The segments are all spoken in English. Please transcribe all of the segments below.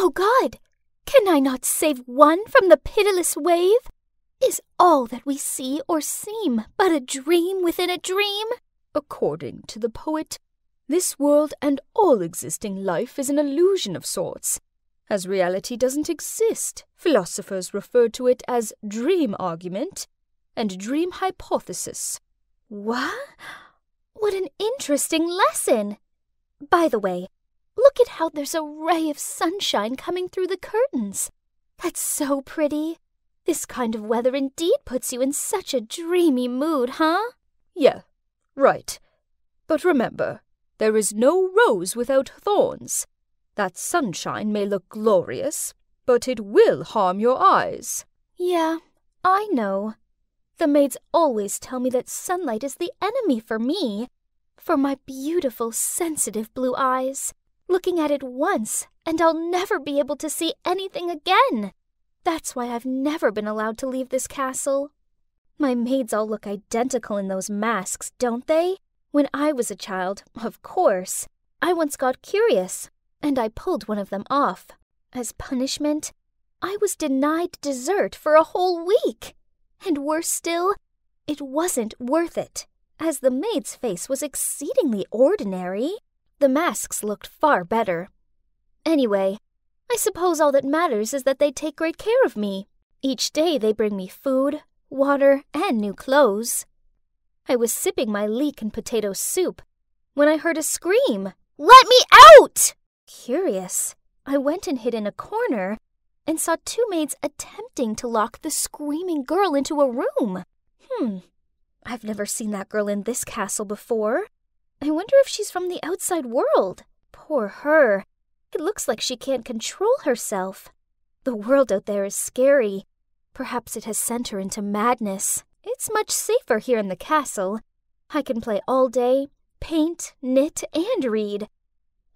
Oh God! Can I not save one from the pitiless wave? Is all that we see or seem but a dream within a dream? According to the poet, this world and all existing life is an illusion of sorts. As reality doesn't exist, philosophers refer to it as dream argument and dream hypothesis. What? What an interesting lesson! By the way, look at how there's a ray of sunshine coming through the curtains. That's so pretty. This kind of weather indeed puts you in such a dreamy mood, huh? Yeah, right. But remember, there is no rose without thorns. That sunshine may look glorious, but it will harm your eyes. Yeah, I know. The maids always tell me that sunlight is the enemy for me, for my beautiful, sensitive blue eyes. Looking at it once, and I'll never be able to see anything again. That's why I've never been allowed to leave this castle. My maids all look identical in those masks, don't they? When I was a child, of course, I once got curious, and I pulled one of them off. As punishment, I was denied dessert for a whole week. And worse still, it wasn't worth it, as the maid's face was exceedingly ordinary. The masks looked far better. Anyway, I suppose all that matters is that they take great care of me. Each day they bring me food, water, and new clothes. I was sipping my leek and potato soup when I heard a scream. "Let me out!" Curious, I went and hid in a corner and saw two maids attempting to lock the screaming girl into a room. I've never seen that girl in this castle before. I wonder if she's from the outside world. Poor her. It looks like she can't control herself. The world out there is scary. Perhaps it has sent her into madness. It's much safer here in the castle. I can play all day, paint, knit, and read.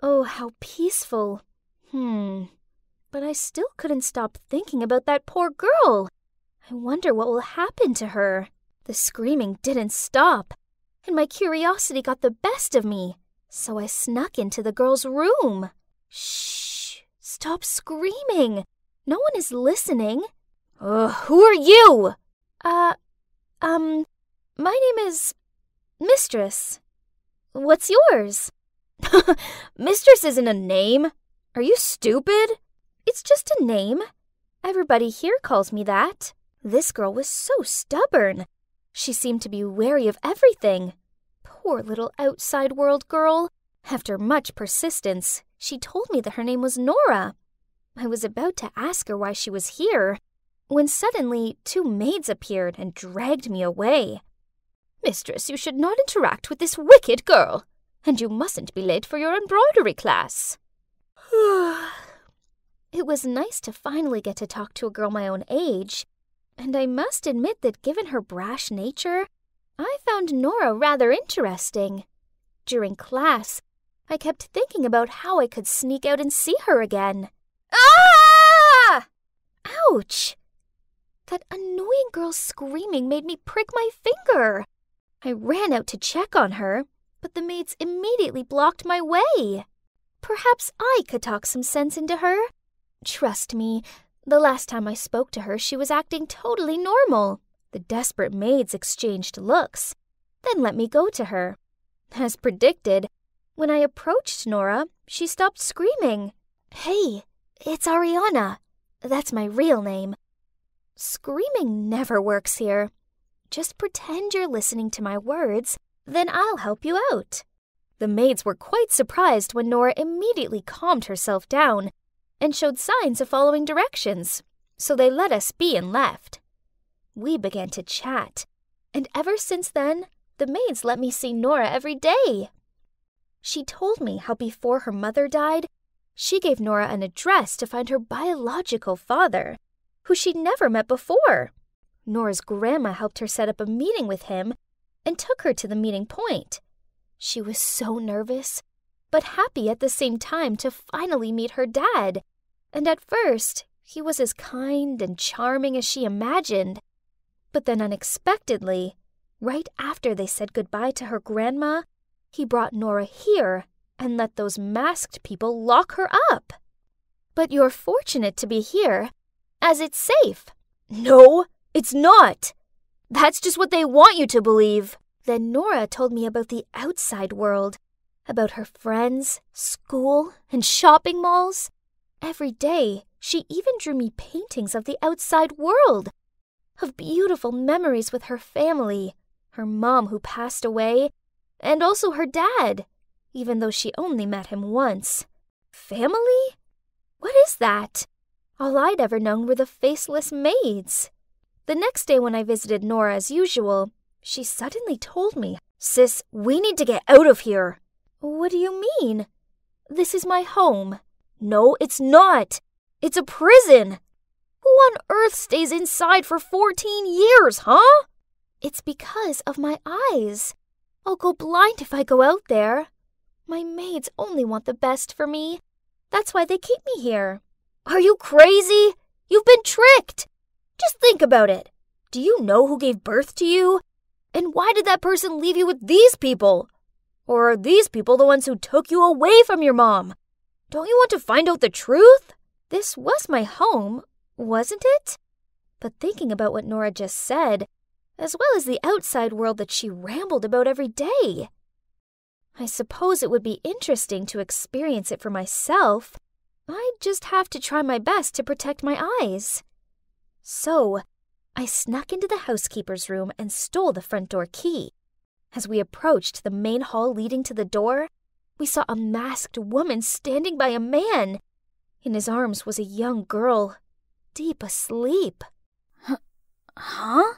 Oh, how peaceful. But I still couldn't stop thinking about that poor girl. I wonder what will happen to her. The screaming didn't stop, and my curiosity got the best of me, so I snuck into the girl's room. Shh! Stop screaming! No one is listening. Who are you? My name is Mistress. What's yours? Mistress isn't a name. Are you stupid? It's just a name. Everybody here calls me that. This girl was so stubborn. She seemed to be wary of everything. Poor little outside world girl. After much persistence, she told me that her name was Nora. I was about to ask her why she was here, when suddenly 2 maids appeared and dragged me away. "Mistress, you should not interact with this wicked girl, and you mustn't be late for your embroidery class." It was nice to finally get to talk to a girl my own age, and I must admit that given her brash nature, I found Nora rather interesting. During class, I kept thinking about how I could sneak out and see her again. Ah! Ouch! That annoying girl's screaming made me prick my finger. I ran out to check on her, but the maids immediately blocked my way. Perhaps I could talk some sense into her. Trust me, the last time I spoke to her, she was acting totally normal. The desperate maids exchanged looks, then let me go to her. As predicted, when I approached Nora, she stopped screaming. "Hey, it's Ariana. That's my real name." Screaming never works here. Just pretend you're listening to my words, then I'll help you out. The maids were quite surprised when Nora immediately calmed herself down and showed signs of following directions, so they let us be and left. We began to chat, and ever since then, the maids let me see Nora every day. She told me how before her mother died, she gave Nora an address to find her biological father, who she'd never met before. Nora's grandma helped her set up a meeting with him and took her to the meeting point. She was so nervous, but happy at the same time to finally meet her dad. And at first, he was as kind and charming as she imagined. But then unexpectedly, right after they said goodbye to her grandma, he brought Nora here and let those masked people lock her up. But you're fortunate to be here, as it's safe. No, it's not. That's just what they want you to believe. Then Nora told me about the outside world, about her friends, school, and shopping malls. Every day, she even drew me paintings of the outside world, of beautiful memories with her family, her mom who passed away, and also her dad, even though she only met him once. Family? What is that? All I'd ever known were the faceless maids. The next day when I visited Nora as usual, she suddenly told me, "Sis, we need to get out of here." "What do you mean? This is my home." "No, it's not. It's a prison. Who on earth stays inside for 14 years, huh? It's because of my eyes. I'll go blind if I go out there. My maids only want the best for me. That's why they keep me here." "Are you crazy? You've been tricked. Just think about it. Do you know who gave birth to you? And why did that person leave you with these people? Or are these people the ones who took you away from your mom? Don't you want to find out the truth?" This was my home, wasn't it? But thinking about what Nora just said, as well as the outside world that she rambled about every day, I suppose it would be interesting to experience it for myself. I'd just have to try my best to protect my eyes. So, I snuck into the housekeeper's room and stole the front door key. As we approached the main hall leading to the door, we saw a masked woman standing by a man. In his arms was a young girl, deep asleep. Huh?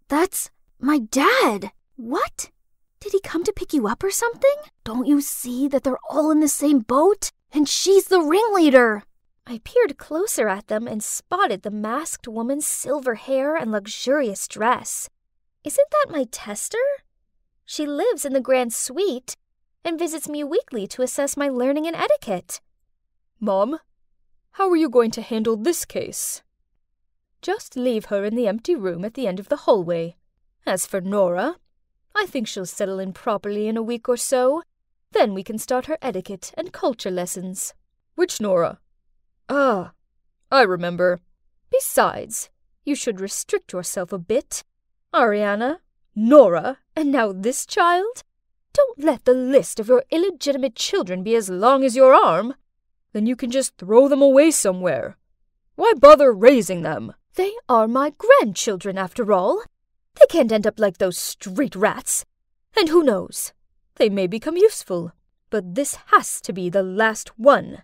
That's my dad. What? Did he come to pick you up or something? Don't you see that they're all in the same boat? And she's the ringleader. I peered closer at them and spotted the masked woman's silver hair and luxurious dress. Isn't that my tester? She lives in the Grand Suite and visits me weekly to assess my learning and etiquette. "Mom, how are you going to handle this case?" "Just leave her in the empty room at the end of the hallway. As for Nora, I think she'll settle in properly in a week or so. Then we can start her etiquette and culture lessons." "Which Nora?" "Ah, I remember. Besides, you should restrict yourself a bit. Ariana, Nora, and now this child? Don't let the list of your illegitimate children be as long as your arm. Then you can just throw them away somewhere. Why bother raising them? They are my grandchildren, after all. They can't end up like those street rats. And who knows? They may become useful. But this has to be the last one.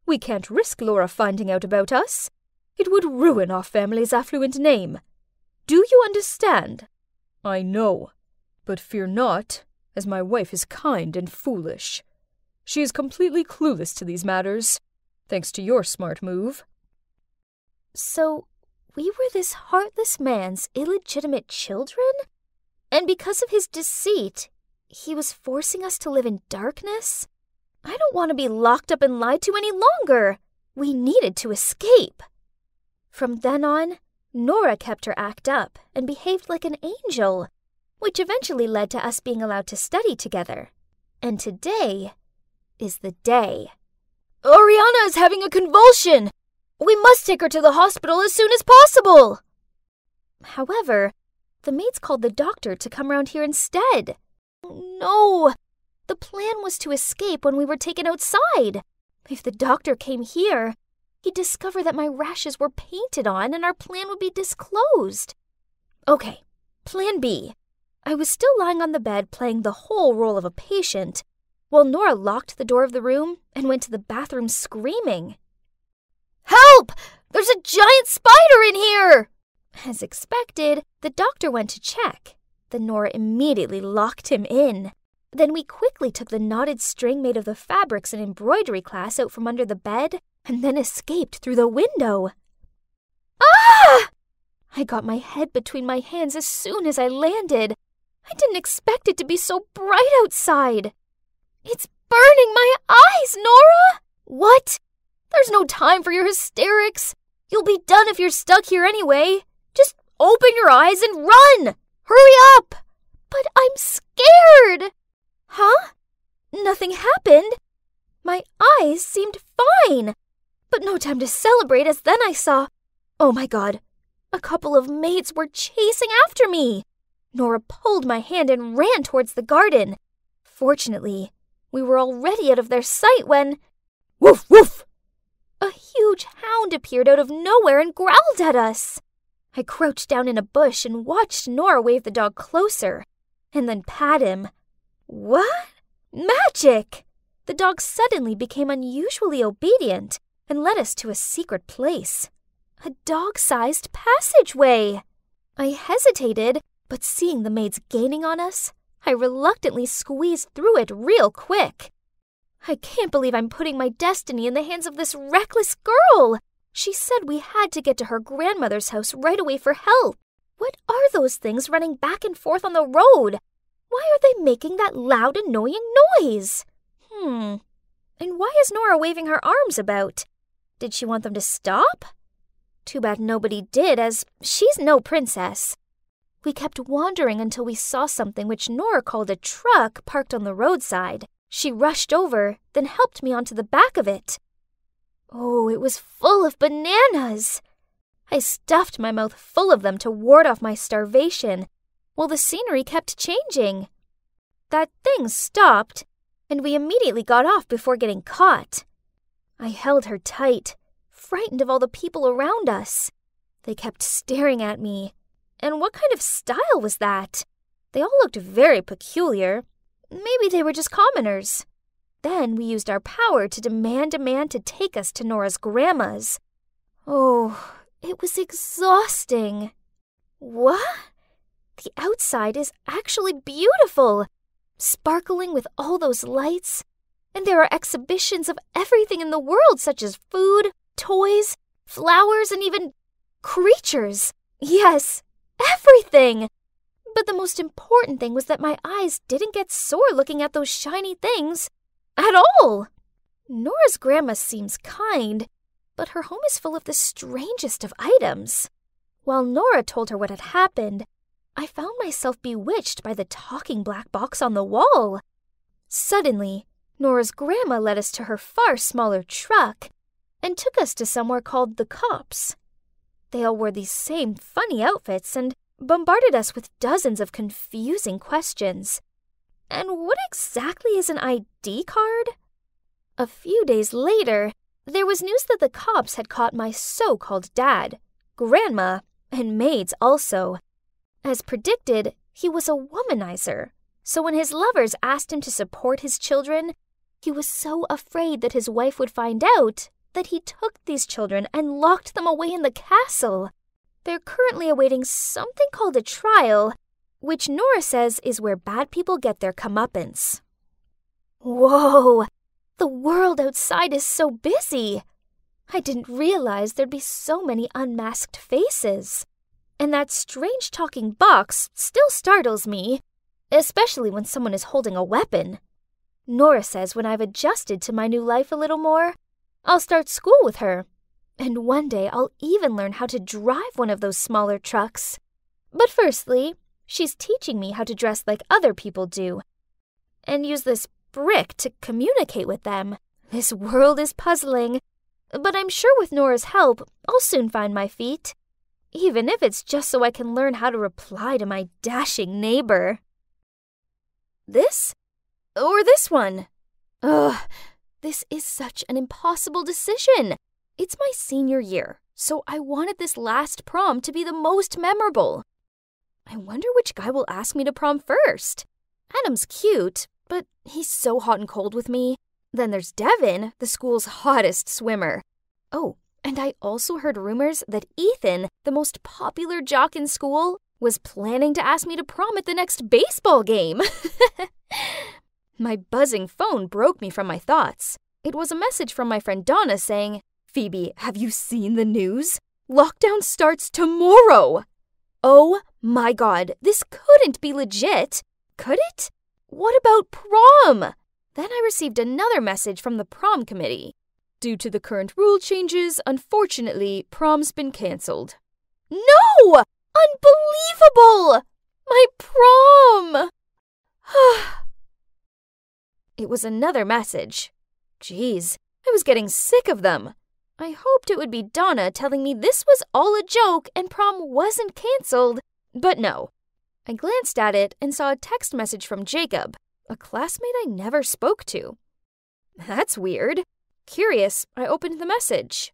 We can't risk Laura finding out about us. It would ruin our family's affluent name. Do you understand?" "I know, but fear not, as my wife is kind and foolish. She is completely clueless to these matters, thanks to your smart move." So, we were this heartless man's illegitimate children? And because of his deceit, he was forcing us to live in darkness? I don't want to be locked up and lied to any longer. We needed to escape. From then on, Nora kept her act up and behaved like an angel, which eventually led to us being allowed to study together. And today is the day. "Ariana is having a convulsion! We must take her to the hospital as soon as possible!" However, the maids called the doctor to come round here instead. No! The plan was to escape when we were taken outside. If the doctor came here, he'd discover that my rashes were painted on and our plan would be disclosed. Okay, plan B. I was still lying on the bed playing the whole role of a patient, while Nora locked the door of the room and went to the bathroom screaming. "Help! There's a giant spider in here!" As expected, the doctor went to check. Then Nora immediately locked him in. Then we quickly took the knotted string made of the fabrics and embroidery class out from under the bed and then escaped through the window. Ah! I got my head between my hands as soon as I landed. I didn't expect it to be so bright outside. It's burning my eyes, Nora! What? There's no time for your hysterics. You'll be done if you're stuck here anyway. Just open your eyes and run! Hurry up! But I'm scared! Huh? Nothing happened. My eyes seemed fine. But no time to celebrate, as then I saw, oh my God, a couple of maids were chasing after me. Nora pulled my hand and ran towards the garden. Fortunately, we were already out of their sight when... Woof, woof! A huge hound appeared out of nowhere and growled at us. I crouched down in a bush and watched Nora wave the dog closer, and then pat him. What? Magic! The dog suddenly became unusually obedient and led us to a secret place. A dog-sized passageway. I hesitated, but seeing the maids gaining on us, I reluctantly squeezed through it real quick. I can't believe I'm putting my destiny in the hands of this reckless girl. She said we had to get to her grandmother's house right away for help. What are those things running back and forth on the road? Why are they making that loud, annoying noise? And why is Nora waving her arms about? Did she want them to stop? Too bad nobody did, as she's no princess. We kept wandering until we saw something which Nora called a truck parked on the roadside. She rushed over, then helped me onto the back of it. Oh, it was full of bananas. I stuffed my mouth full of them to ward off my starvation, while the scenery kept changing. That thing stopped, and we immediately got off before getting caught. I held her tight, frightened of all the people around us. They kept staring at me. And what kind of style was that? They all looked very peculiar. Maybe they were just commoners. Then we used our power to demand a man to take us to Nora's grandma's. Oh, it was exhausting. What? The outside is actually beautiful, sparkling with all those lights. And there are exhibitions of everything in the world, such as food, toys, flowers, and even creatures. Yes, everything! But the most important thing was that my eyes didn't get sore looking at those shiny things at all. Nora's grandma seems kind, but her home is full of the strangest of items. While Nora told her what had happened, I found myself bewitched by the talking black box on the wall. Suddenly, Nora's grandma led us to her far smaller truck and took us to somewhere called the Cops. They all wore these same funny outfits and bombarded us with dozens of confusing questions. And what exactly is an ID card? A few days later, there was news that the cops had caught my so-called dad, grandma, and maids also. As predicted, he was a womanizer, so when his lovers asked him to support his children, he was so afraid that his wife would find out that he took these children and locked them away in the castle. They're currently awaiting something called a trial, which Nora says is where bad people get their comeuppance. Whoa! The world outside is so busy. I didn't realize there'd be so many unmasked faces. And that strange talking box still startles me, especially when someone is holding a weapon. Nora says when I've adjusted to my new life a little more, I'll start school with her. And one day I'll even learn how to drive one of those smaller trucks. But firstly, she's teaching me how to dress like other people do, and use this brick to communicate with them. This world is puzzling, but I'm sure with Nora's help, I'll soon find my feet. Even if it's just so I can learn how to reply to my dashing neighbor. This? Or this one? Ugh, this is such an impossible decision. It's my senior year, so I wanted this last prom to be the most memorable. I wonder which guy will ask me to prom first. Adam's cute, but he's so hot and cold with me. Then there's Devin, the school's hottest swimmer. Oh, and I also heard rumors that Ethan, the most popular jock in school, was planning to ask me to prom at the next baseball game. My buzzing phone broke me from my thoughts. It was a message from my friend Donna saying, "Phoebe, have you seen the news? Lockdown starts tomorrow!" Oh my God, this couldn't be legit. Could it? What about prom? Then I received another message from the prom committee. Due to the current rule changes, unfortunately, prom's been cancelled. No! Unbelievable! My prom! It was another message. Geez, I was getting sick of them. I hoped it would be Donna telling me this was all a joke and prom wasn't cancelled, but no. I glanced at it and saw a text message from Jacob, a classmate I never spoke to. That's weird. Curious, I opened the message.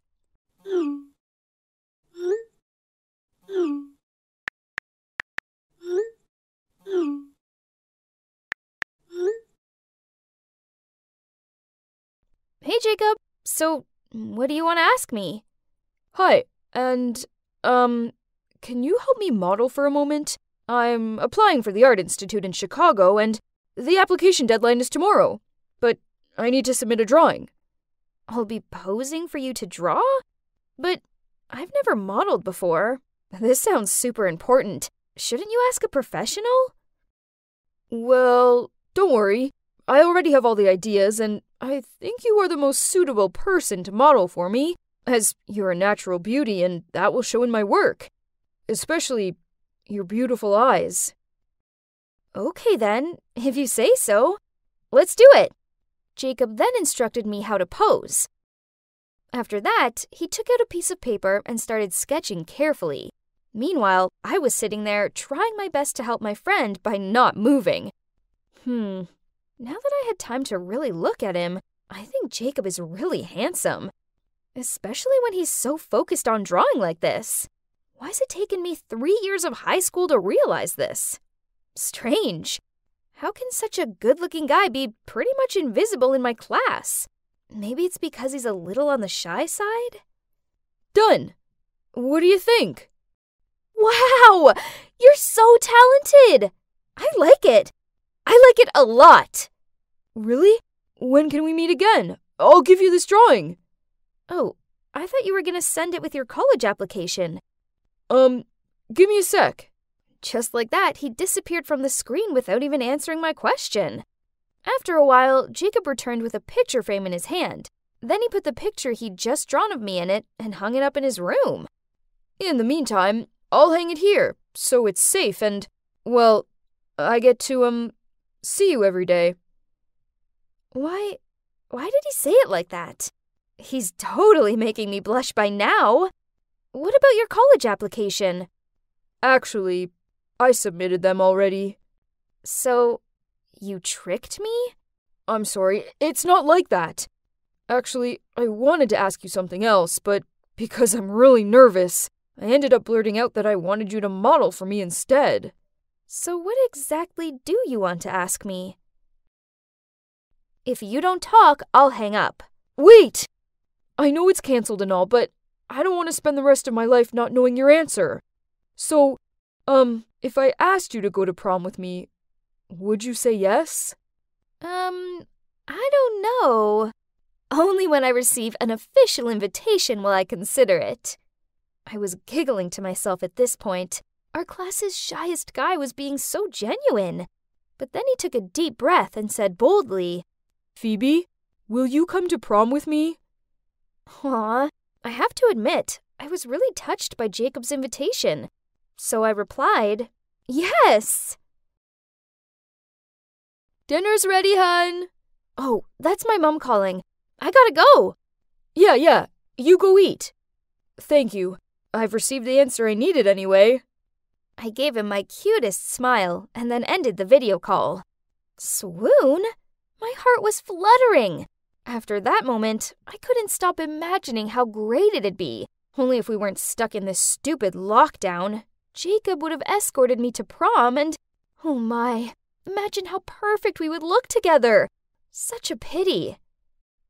Hey, Jacob. So, what do you want to ask me? Hi, and, can you help me model for a moment? I'm applying for the Art Institute in Chicago, and the application deadline is tomorrow, but I need to submit a drawing. I'll be posing for you to draw? But I've never modeled before. This sounds super important. Shouldn't you ask a professional? Well, don't worry. I already have all the ideas, and I think you are the most suitable person to model for me, as you're a natural beauty, and that will show in my work. Especially your beautiful eyes. Okay then, if you say so. Let's do it. Jacob then instructed me how to pose. After that, he took out a piece of paper and started sketching carefully. Meanwhile, I was sitting there trying my best to help my friend by not moving. Now that I had time to really look at him, I think Jacob is really handsome. Especially when he's so focused on drawing like this. Why has it taken me 3 years of high school to realize this? Strange. How can such a good-looking guy be pretty much invisible in my class? Maybe it's because he's a little on the shy side? Done! What do you think? Wow! You're so talented! I like it. I like it a lot. Really? When can we meet again? I'll give you this drawing. Oh, I thought you were going to send it with your college application. Give me a sec. Just like that, he disappeared from the screen without even answering my question. After a while, Jacob returned with a picture frame in his hand. Then he put the picture he'd just drawn of me in it and hung it up in his room. In the meantime, I'll hang it here, so it's safe and, well, I get to, see you every day. Why did he say it like that? He's totally making me blush by now. What about your college application? Actually, I submitted them already. So, you tricked me? I'm sorry, it's not like that. Actually, I wanted to ask you something else, but because I'm really nervous, I ended up blurting out that I wanted you to model for me instead. So what exactly do you want to ask me? If you don't talk, I'll hang up. Wait! I know it's canceled and all, but I don't want to spend the rest of my life not knowing your answer. So, if I asked you to go to prom with me, would you say yes? I don't know. Only when I receive an official invitation will I consider it. I was giggling to myself at this point. Our class's shyest guy was being so genuine. But then he took a deep breath and said boldly, Phoebe, will you come to prom with me? Aw, I have to admit, I was really touched by Jacob's invitation. So I replied, yes! Dinner's ready, hun. Oh, that's my mom calling. I gotta go. Yeah, you go eat. Thank you. I've received the answer I needed anyway. I gave him my cutest smile and then ended the video call. Swoon? My heart was fluttering. After that moment, I couldn't stop imagining how great it'd be. Only if we weren't stuck in this stupid lockdown. Jacob would have escorted me to prom and, oh my, imagine how perfect we would look together. Such a pity.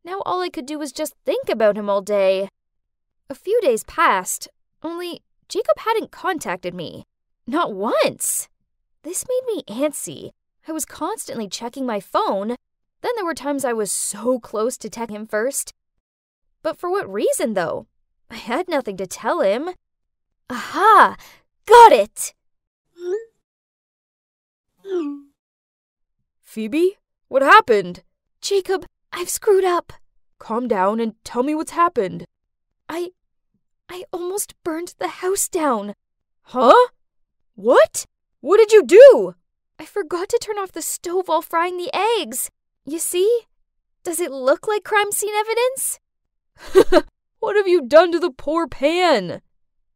Now all I could do was just think about him all day. A few days passed, only Jacob hadn't contacted me. Not once. This made me antsy. I was constantly checking my phone. Then there were times I was so close to texting him first. But for what reason, though? I had nothing to tell him. Aha! Got it! Phoebe? What happened? Jacob, I've screwed up. Calm down and tell me what's happened. I almost burned the house down. Huh? What? What did you do? I forgot to turn off the stove while frying the eggs. You see? Does it look like crime scene evidence? What have you done to the poor pan?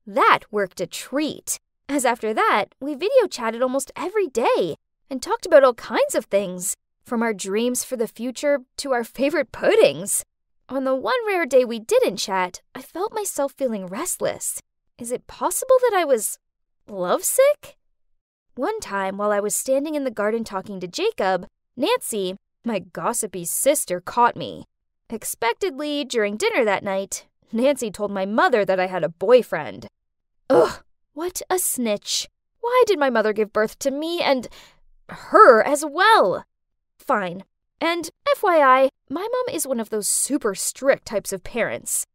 That worked a treat, as after that, we video chatted almost every day and talked about all kinds of things, from our dreams for the future to our favorite puddings. On the one rare day we didn't chat, I felt myself feeling restless. Is it possible that I was lovesick? One time, while I was standing in the garden talking to Jacob, Nancy, my gossipy sister, caught me. Expectedly, during dinner that night, Nancy told my mother that I had a boyfriend. Ugh, what a snitch. Why did my mother give birth to me and her as well? Fine. And FYI, my mom is one of those super strict types of parents.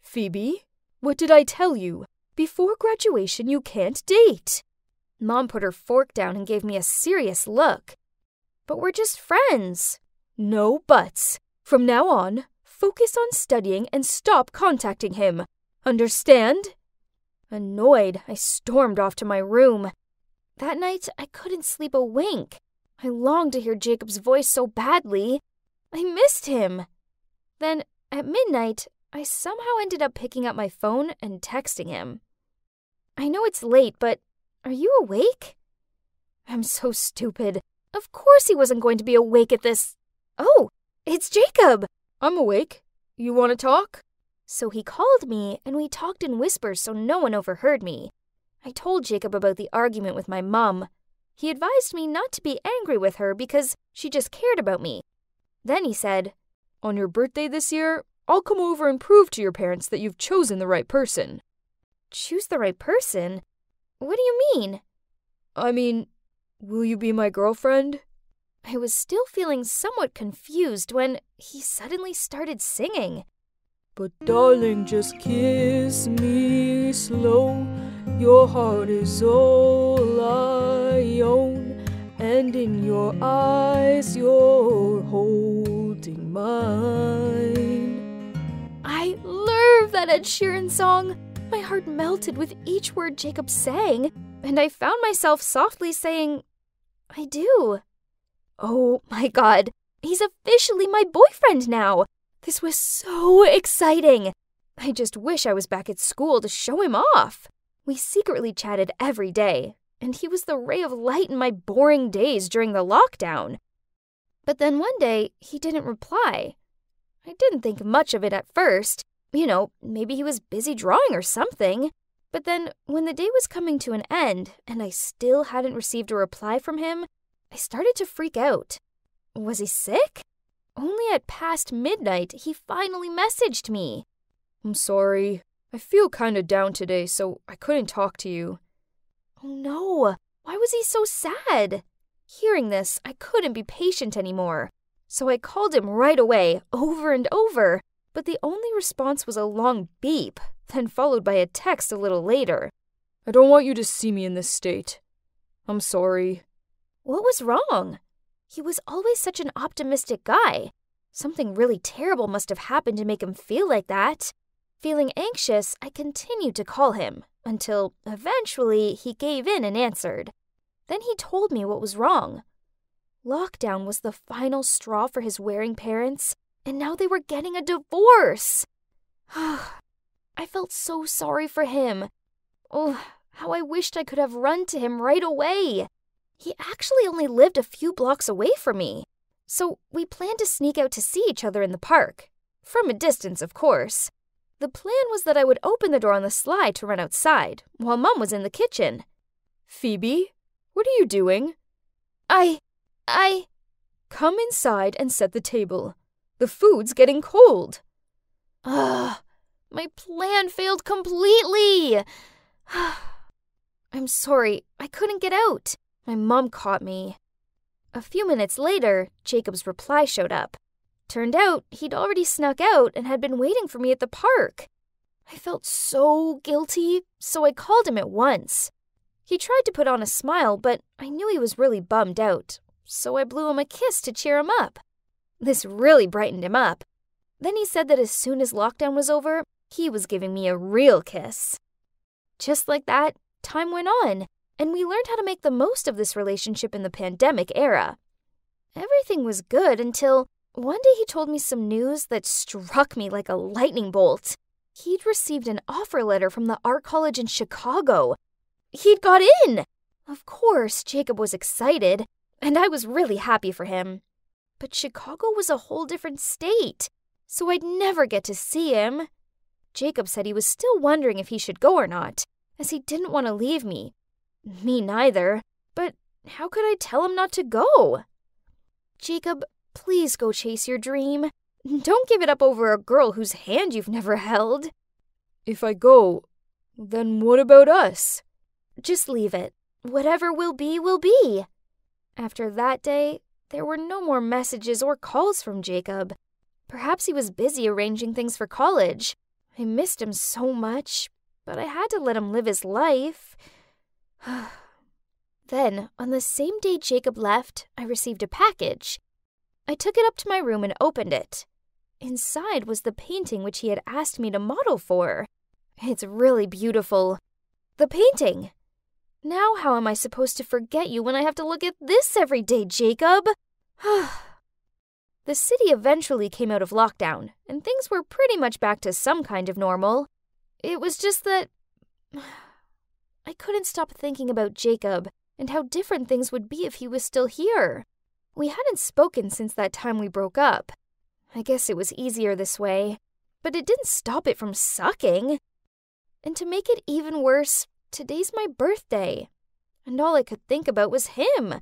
Phoebe, what did I tell you? Before graduation, you can't date. Mom put her fork down and gave me a serious look. But we're just friends. No buts. From now on, focus on studying and stop contacting him. Understand? Annoyed, I stormed off to my room. That night, I couldn't sleep a wink. I longed to hear Jacob's voice so badly. I missed him. Then, at midnight, I somehow ended up picking up my phone and texting him. I know it's late, but are you awake? I'm so stupid. Of course he wasn't going to be awake at this. Oh, it's Jacob. I'm awake. You want to talk? So he called me, and we talked in whispers so no one overheard me. I told Jacob about the argument with my mom. He advised me not to be angry with her because she just cared about me. Then he said, On your birthday this year, I'll come over and prove to your parents that you've chosen the right person. Choose the right person? What do you mean? I mean, will you be my girlfriend? I was still feeling somewhat confused when he suddenly started singing. But darling, just kiss me slow. Your heart is all I own, and in your eyes you're holding mine. I love that Ed Sheeran song. My heart melted with each word Jacob sang, and I found myself softly saying, I do. Oh my God, he's officially my boyfriend now. This was so exciting. I just wish I was back at school to show him off. We secretly chatted every day, and he was the ray of light in my boring days during the lockdown. But then one day, he didn't reply. I didn't think much of it at first. You know, maybe he was busy drawing or something. But then, when the day was coming to an end, and I still hadn't received a reply from him, I started to freak out. Was he sick? Only at past midnight, he finally messaged me. I'm sorry. I feel kinda down today, so I couldn't talk to you. Oh no, why was he so sad? Hearing this, I couldn't be patient anymore. So I called him right away, over and over, but the only response was a long beep, then followed by a text a little later. I don't want you to see me in this state. I'm sorry. What was wrong? He was always such an optimistic guy. Something really terrible must have happened to make him feel like that. Feeling anxious, I continued to call him, until eventually he gave in and answered. Then he told me what was wrong. Lockdown was the final straw for his wearing parents, and now they were getting a divorce. I felt so sorry for him. Oh, how I wished I could have run to him right away. He actually only lived a few blocks away from me, so we planned to sneak out to see each other in the park. From a distance, of course. The plan was that I would open the door on the sly to run outside, while Mom was in the kitchen. Phoebe, what are you doing? I... Come inside and set the table. The food's getting cold. My plan failed completely. I'm sorry, I couldn't get out. My mom caught me. A few minutes later, Jacob's reply showed up. Turned out, he'd already snuck out and had been waiting for me at the park. I felt so guilty, so I called him at once. He tried to put on a smile, but I knew he was really bummed out, so I blew him a kiss to cheer him up. This really brightened him up. Then he said that as soon as lockdown was over, he was giving me a real kiss. Just like that, time went on, and we learned how to make the most of this relationship in the pandemic era. Everything was good until one day he told me some news that struck me like a lightning bolt. He'd received an offer letter from the art college in Chicago. He'd got in! Of course, Jacob was excited, and I was really happy for him. But Chicago was a whole different state, so I'd never get to see him. Jacob said he was still wondering if he should go or not, as he didn't want to leave me. Me neither, but how could I tell him not to go? Jacob, please go chase your dream. Don't give it up over a girl whose hand you've never held. If I go, then what about us? Just leave it. Whatever will be, will be. After that day, there were no more messages or calls from Jacob. Perhaps he was busy arranging things for college. I missed him so much, but I had to let him live his life. Then, on the same day Jacob left, I received a package. I took it up to my room and opened it. Inside was the painting which he had asked me to model for. It's really beautiful. The painting! Now how am I supposed to forget you when I have to look at this every day, Jacob? The city eventually came out of lockdown, and things were pretty much back to some kind of normal. It was just that I couldn't stop thinking about Jacob and how different things would be if he was still here. We hadn't spoken since that time we broke up. I guess it was easier this way, but it didn't stop it from sucking. And to make it even worse, today's my birthday, and all I could think about was him.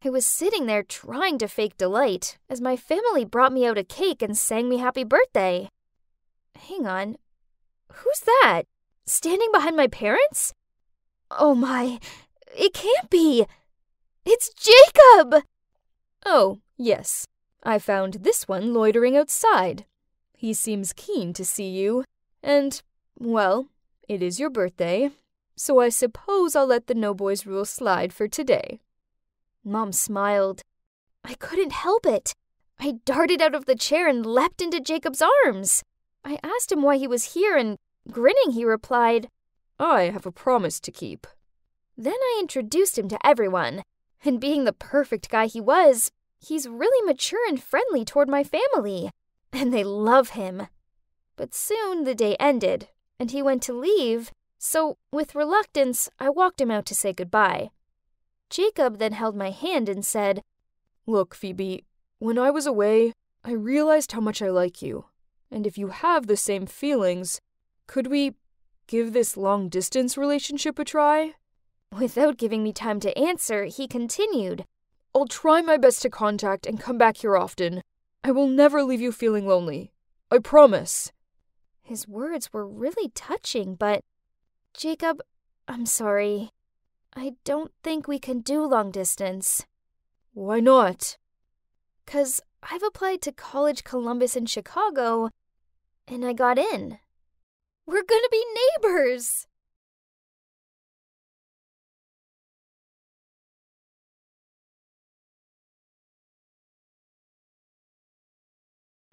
I was sitting there trying to fake delight as my family brought me out a cake and sang me happy birthday. Hang on, who's that? Standing behind my parents? Oh my, it can't be! It's Jacob! Oh, yes. I found this one loitering outside. He seems keen to see you, and, well, it is your birthday, so I suppose I'll let the no boys rule slide for today. Mom smiled. I couldn't help it. I darted out of the chair and leapt into Jacob's arms. I asked him why he was here, and grinning he replied, I have a promise to keep. Then I introduced him to everyone, and being the perfect guy he was, he's really mature and friendly toward my family, and they love him. But soon the day ended, and he went to leave, so with reluctance I walked him out to say goodbye. Jacob then held my hand and said, Look, Phoebe, when I was away, I realized how much I like you, and if you have the same feelings, could we give this long-distance relationship a try? Without giving me time to answer, he continued, I'll try my best to contact and come back here often. I will never leave you feeling lonely. I promise. His words were really touching, but, Jacob, I'm sorry. I don't think we can do long distance. Why not? 'Cause I've applied to College Columbus in Chicago, and I got in. We're gonna be neighbors!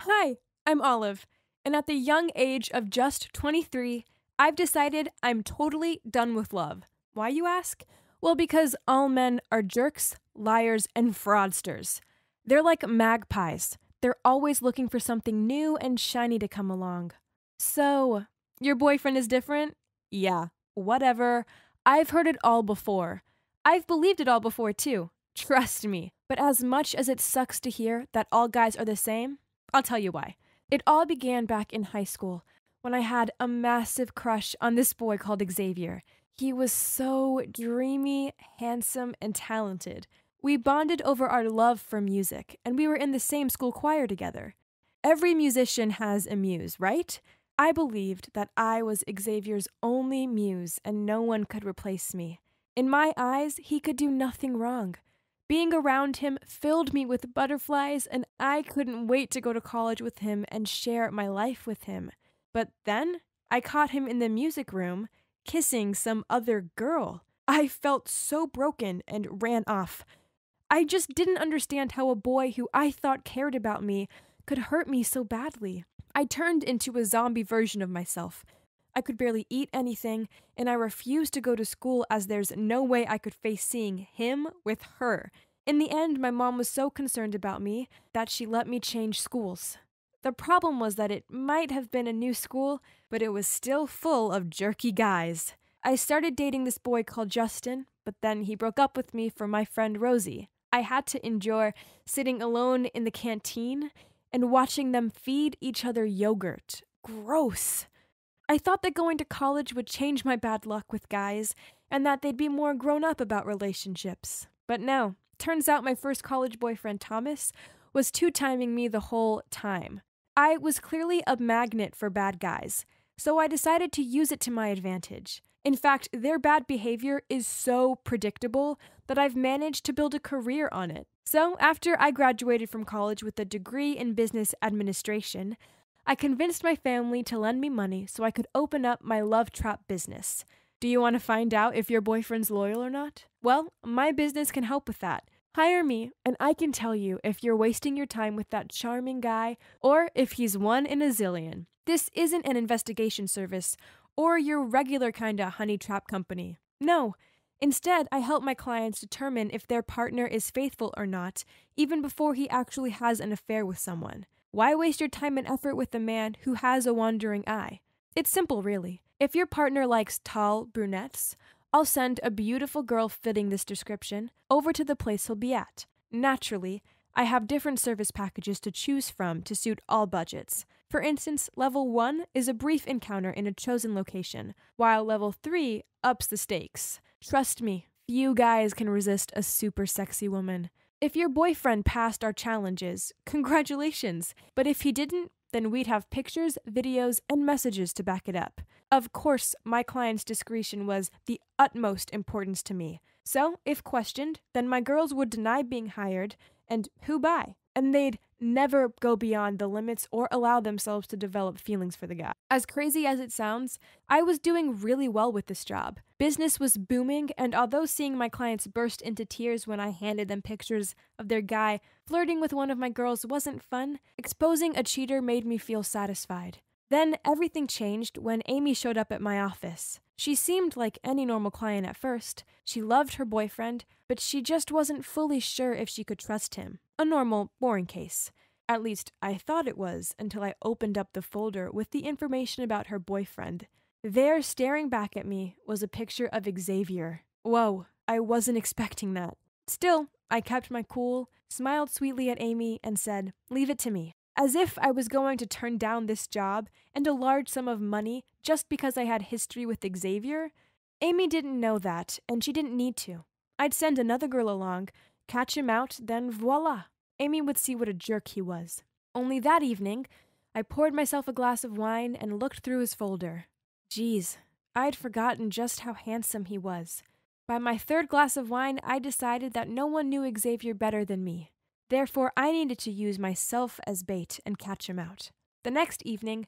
Hi, I'm Olive, and at the young age of just 23, I've decided I'm totally done with love. Why, you ask? Well, because all men are jerks, liars, and fraudsters. They're like magpies. They're always looking for something new and shiny to come along. So, your boyfriend is different? Yeah, whatever. I've heard it all before. I've believed it all before, too. Trust me. But as much as it sucks to hear that all guys are the same, I'll tell you why. It all began back in high school when I had a massive crush on this boy called Xavier. He was so dreamy, handsome, and talented. We bonded over our love for music, and we were in the same school choir together. Every musician has a muse, right? I believed that I was Xavier's only muse, and no one could replace me. In my eyes, he could do nothing wrong. Being around him filled me with butterflies, and I couldn't wait to go to college with him and share my life with him. But then, I caught him in the music room, kissing some other girl. I felt so broken and ran off. I just didn't understand how a boy who I thought cared about me could hurt me so badly. I turned into a zombie version of myself. I could barely eat anything, and I refused to go to school as there's no way I could face seeing him with her. In the end, my mom was so concerned about me that she let me change schools. The problem was that it might have been a new school, but it was still full of jerky guys. I started dating this boy called Justin, but then he broke up with me for my friend Rosie. I had to endure sitting alone in the canteen and watching them feed each other yogurt. Gross. I thought that going to college would change my bad luck with guys and that they'd be more grown up about relationships. But no, turns out my first college boyfriend, Thomas, was two-timing me the whole time. I was clearly a magnet for bad guys, so I decided to use it to my advantage. In fact, their bad behavior is so predictable that I've managed to build a career on it. So after I graduated from college with a degree in business administration, I convinced my family to lend me money so I could open up my love trap business. Do you want to find out if your boyfriend's loyal or not? Well, my business can help with that. Hire me, and I can tell you if you're wasting your time with that charming guy or if he's one in a zillion. This isn't an investigation service or your regular kind of honey trap company. No. Instead, I help my clients determine if their partner is faithful or not, even before he actually has an affair with someone. Why waste your time and effort with a man who has a wandering eye? It's simple, really. If your partner likes tall brunettes, I'll send a beautiful girl fitting this description over to the place he'll be at. Naturally, I have different service packages to choose from to suit all budgets. For instance, level 1 is a brief encounter in a chosen location, while level 3 ups the stakes. Trust me, few guys can resist a super sexy woman. If your boyfriend passed our challenges, congratulations. But if he didn't, then we'd have pictures, videos, and messages to back it up. Of course, my client's discretion was the utmost importance to me. So, if questioned, then my girls would deny being hired, and who by? And they'd never go beyond the limits or allow themselves to develop feelings for the guy. As crazy as it sounds, I was doing really well with this job. Business was booming, and although seeing my clients burst into tears when I handed them pictures of their guy flirting with one of my girls wasn't fun, exposing a cheater made me feel satisfied. Then everything changed when Amy showed up at my office. She seemed like any normal client at first. She loved her boyfriend, but she just wasn't fully sure if she could trust him. A normal, boring case. At least, I thought it was until I opened up the folder with the information about her boyfriend. There, staring back at me, was a picture of Xavier. Whoa, I wasn't expecting that. Still, I kept my cool, smiled sweetly at Amy, and said, "Leave it to me." As if I was going to turn down this job and a large sum of money just because I had history with Xavier. Amy didn't know that, and she didn't need to. I'd send another girl along, catch him out, then voila. Amy would see what a jerk he was. Only that evening, I poured myself a glass of wine and looked through his folder. Geez, I'd forgotten just how handsome he was. By my third glass of wine, I decided that no one knew Xavier better than me. Therefore, I needed to use myself as bait and catch him out. The next evening,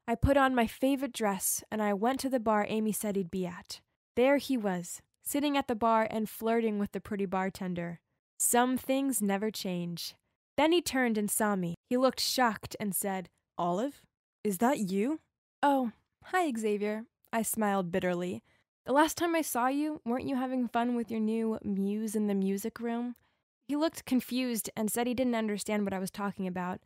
I put on my favorite dress and I went to the bar Amy said he'd be at. There he was, sitting at the bar and flirting with the pretty bartender. Some things never change. Then he turned and saw me. He looked shocked and said, "Olive, is that you?" "Oh, hi, Xavier," I smiled bitterly. "The last time I saw you, weren't you having fun with your new muse in the music room?" He looked confused and said he didn't understand what I was talking about,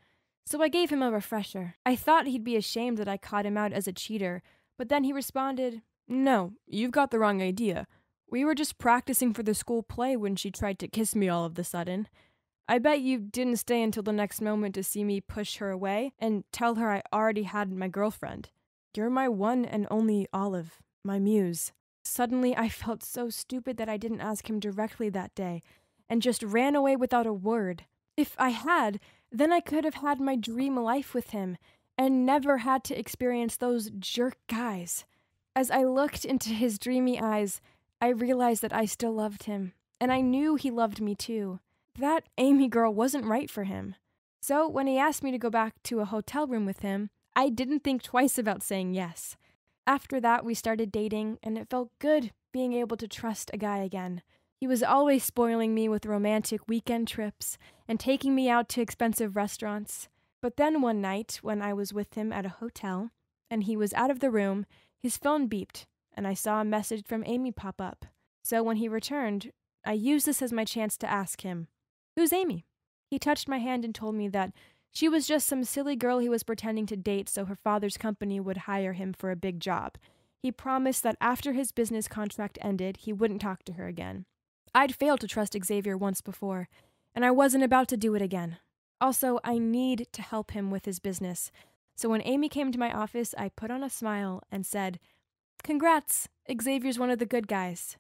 so I gave him a refresher. I thought he'd be ashamed that I caught him out as a cheater, but then he responded, "No, you've got the wrong idea. We were just practicing for the school play when she tried to kiss me all of the sudden. I bet you didn't stay until the next moment to see me push her away and tell her I already had my girlfriend. You're my one and only Olive, my muse." Suddenly, I felt so stupid that I didn't ask him directly that day, and just ran away without a word. If I had, then I could have had my dream life with him, and never had to experience those jerk guys. As I looked into his dreamy eyes, I realized that I still loved him, and I knew he loved me too. That Amy girl wasn't right for him. So when he asked me to go back to a hotel room with him, I didn't think twice about saying yes. After that, we started dating, and it felt good being able to trust a guy again. He was always spoiling me with romantic weekend trips and taking me out to expensive restaurants. But then one night, when I was with him at a hotel, and he was out of the room, his phone beeped, and I saw a message from Amy pop up. So when he returned, I used this as my chance to ask him, "Who's Amy?" He touched my hand and told me that She was just some silly girl he was pretending to date so her father's company would hire him for a big job. He promised that after his business contract ended, he wouldn't talk to her again. I'd failed to trust Xavier once before, and I wasn't about to do it again. Also, I need to help him with his business. So when Amy came to my office, I put on a smile and said, "Congrats, Xavier's one of the good guys."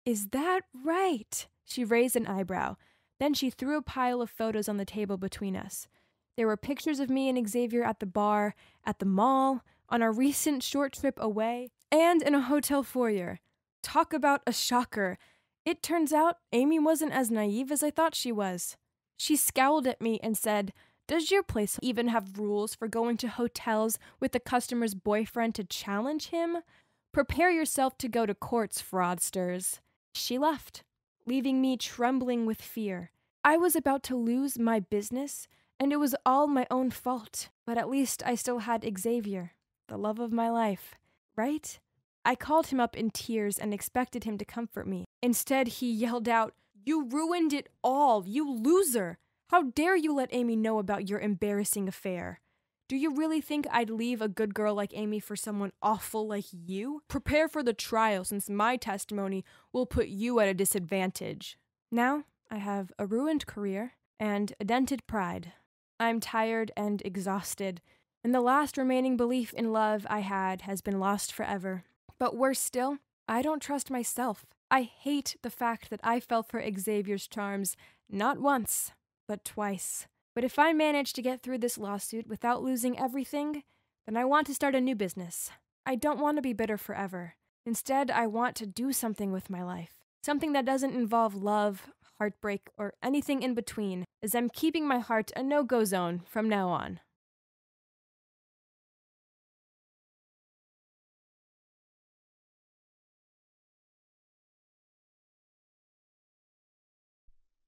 "Is that right?" She raised an eyebrow. Then she threw a pile of photos on the table between us. There were pictures of me and Xavier at the bar, at the mall, on our recent short trip away, and in a hotel foyer. Talk about a shocker. It turns out Amy wasn't as naive as I thought she was. She scowled at me and said, "Does your place even have rules for going to hotels with the customer's boyfriend to challenge him? Prepare yourself to go to courts, fraudsters." She left, leaving me trembling with fear. I was about to lose my business, and it was all my own fault. But at least I still had Xavier, the love of my life, right? I called him up in tears and expected him to comfort me. Instead, he yelled out, "You ruined it all, you loser! How dare you let Amy know about your embarrassing affair? Do you really think I'd leave a good girl like Amy for someone awful like you? Prepare for the trial, since my testimony will put you at a disadvantage." Now, I have a ruined career and a dented pride. I'm tired and exhausted, and the last remaining belief in love I had has been lost forever. But worse still, I don't trust myself. I hate the fact that I fell for Xavier's charms not once, but twice. But if I manage to get through this lawsuit without losing everything, then I want to start a new business. I don't want to be bitter forever. Instead, I want to do something with my life. Something that doesn't involve love, heartbreak, or anything in between, as I'm keeping my heart a no-go zone from now on.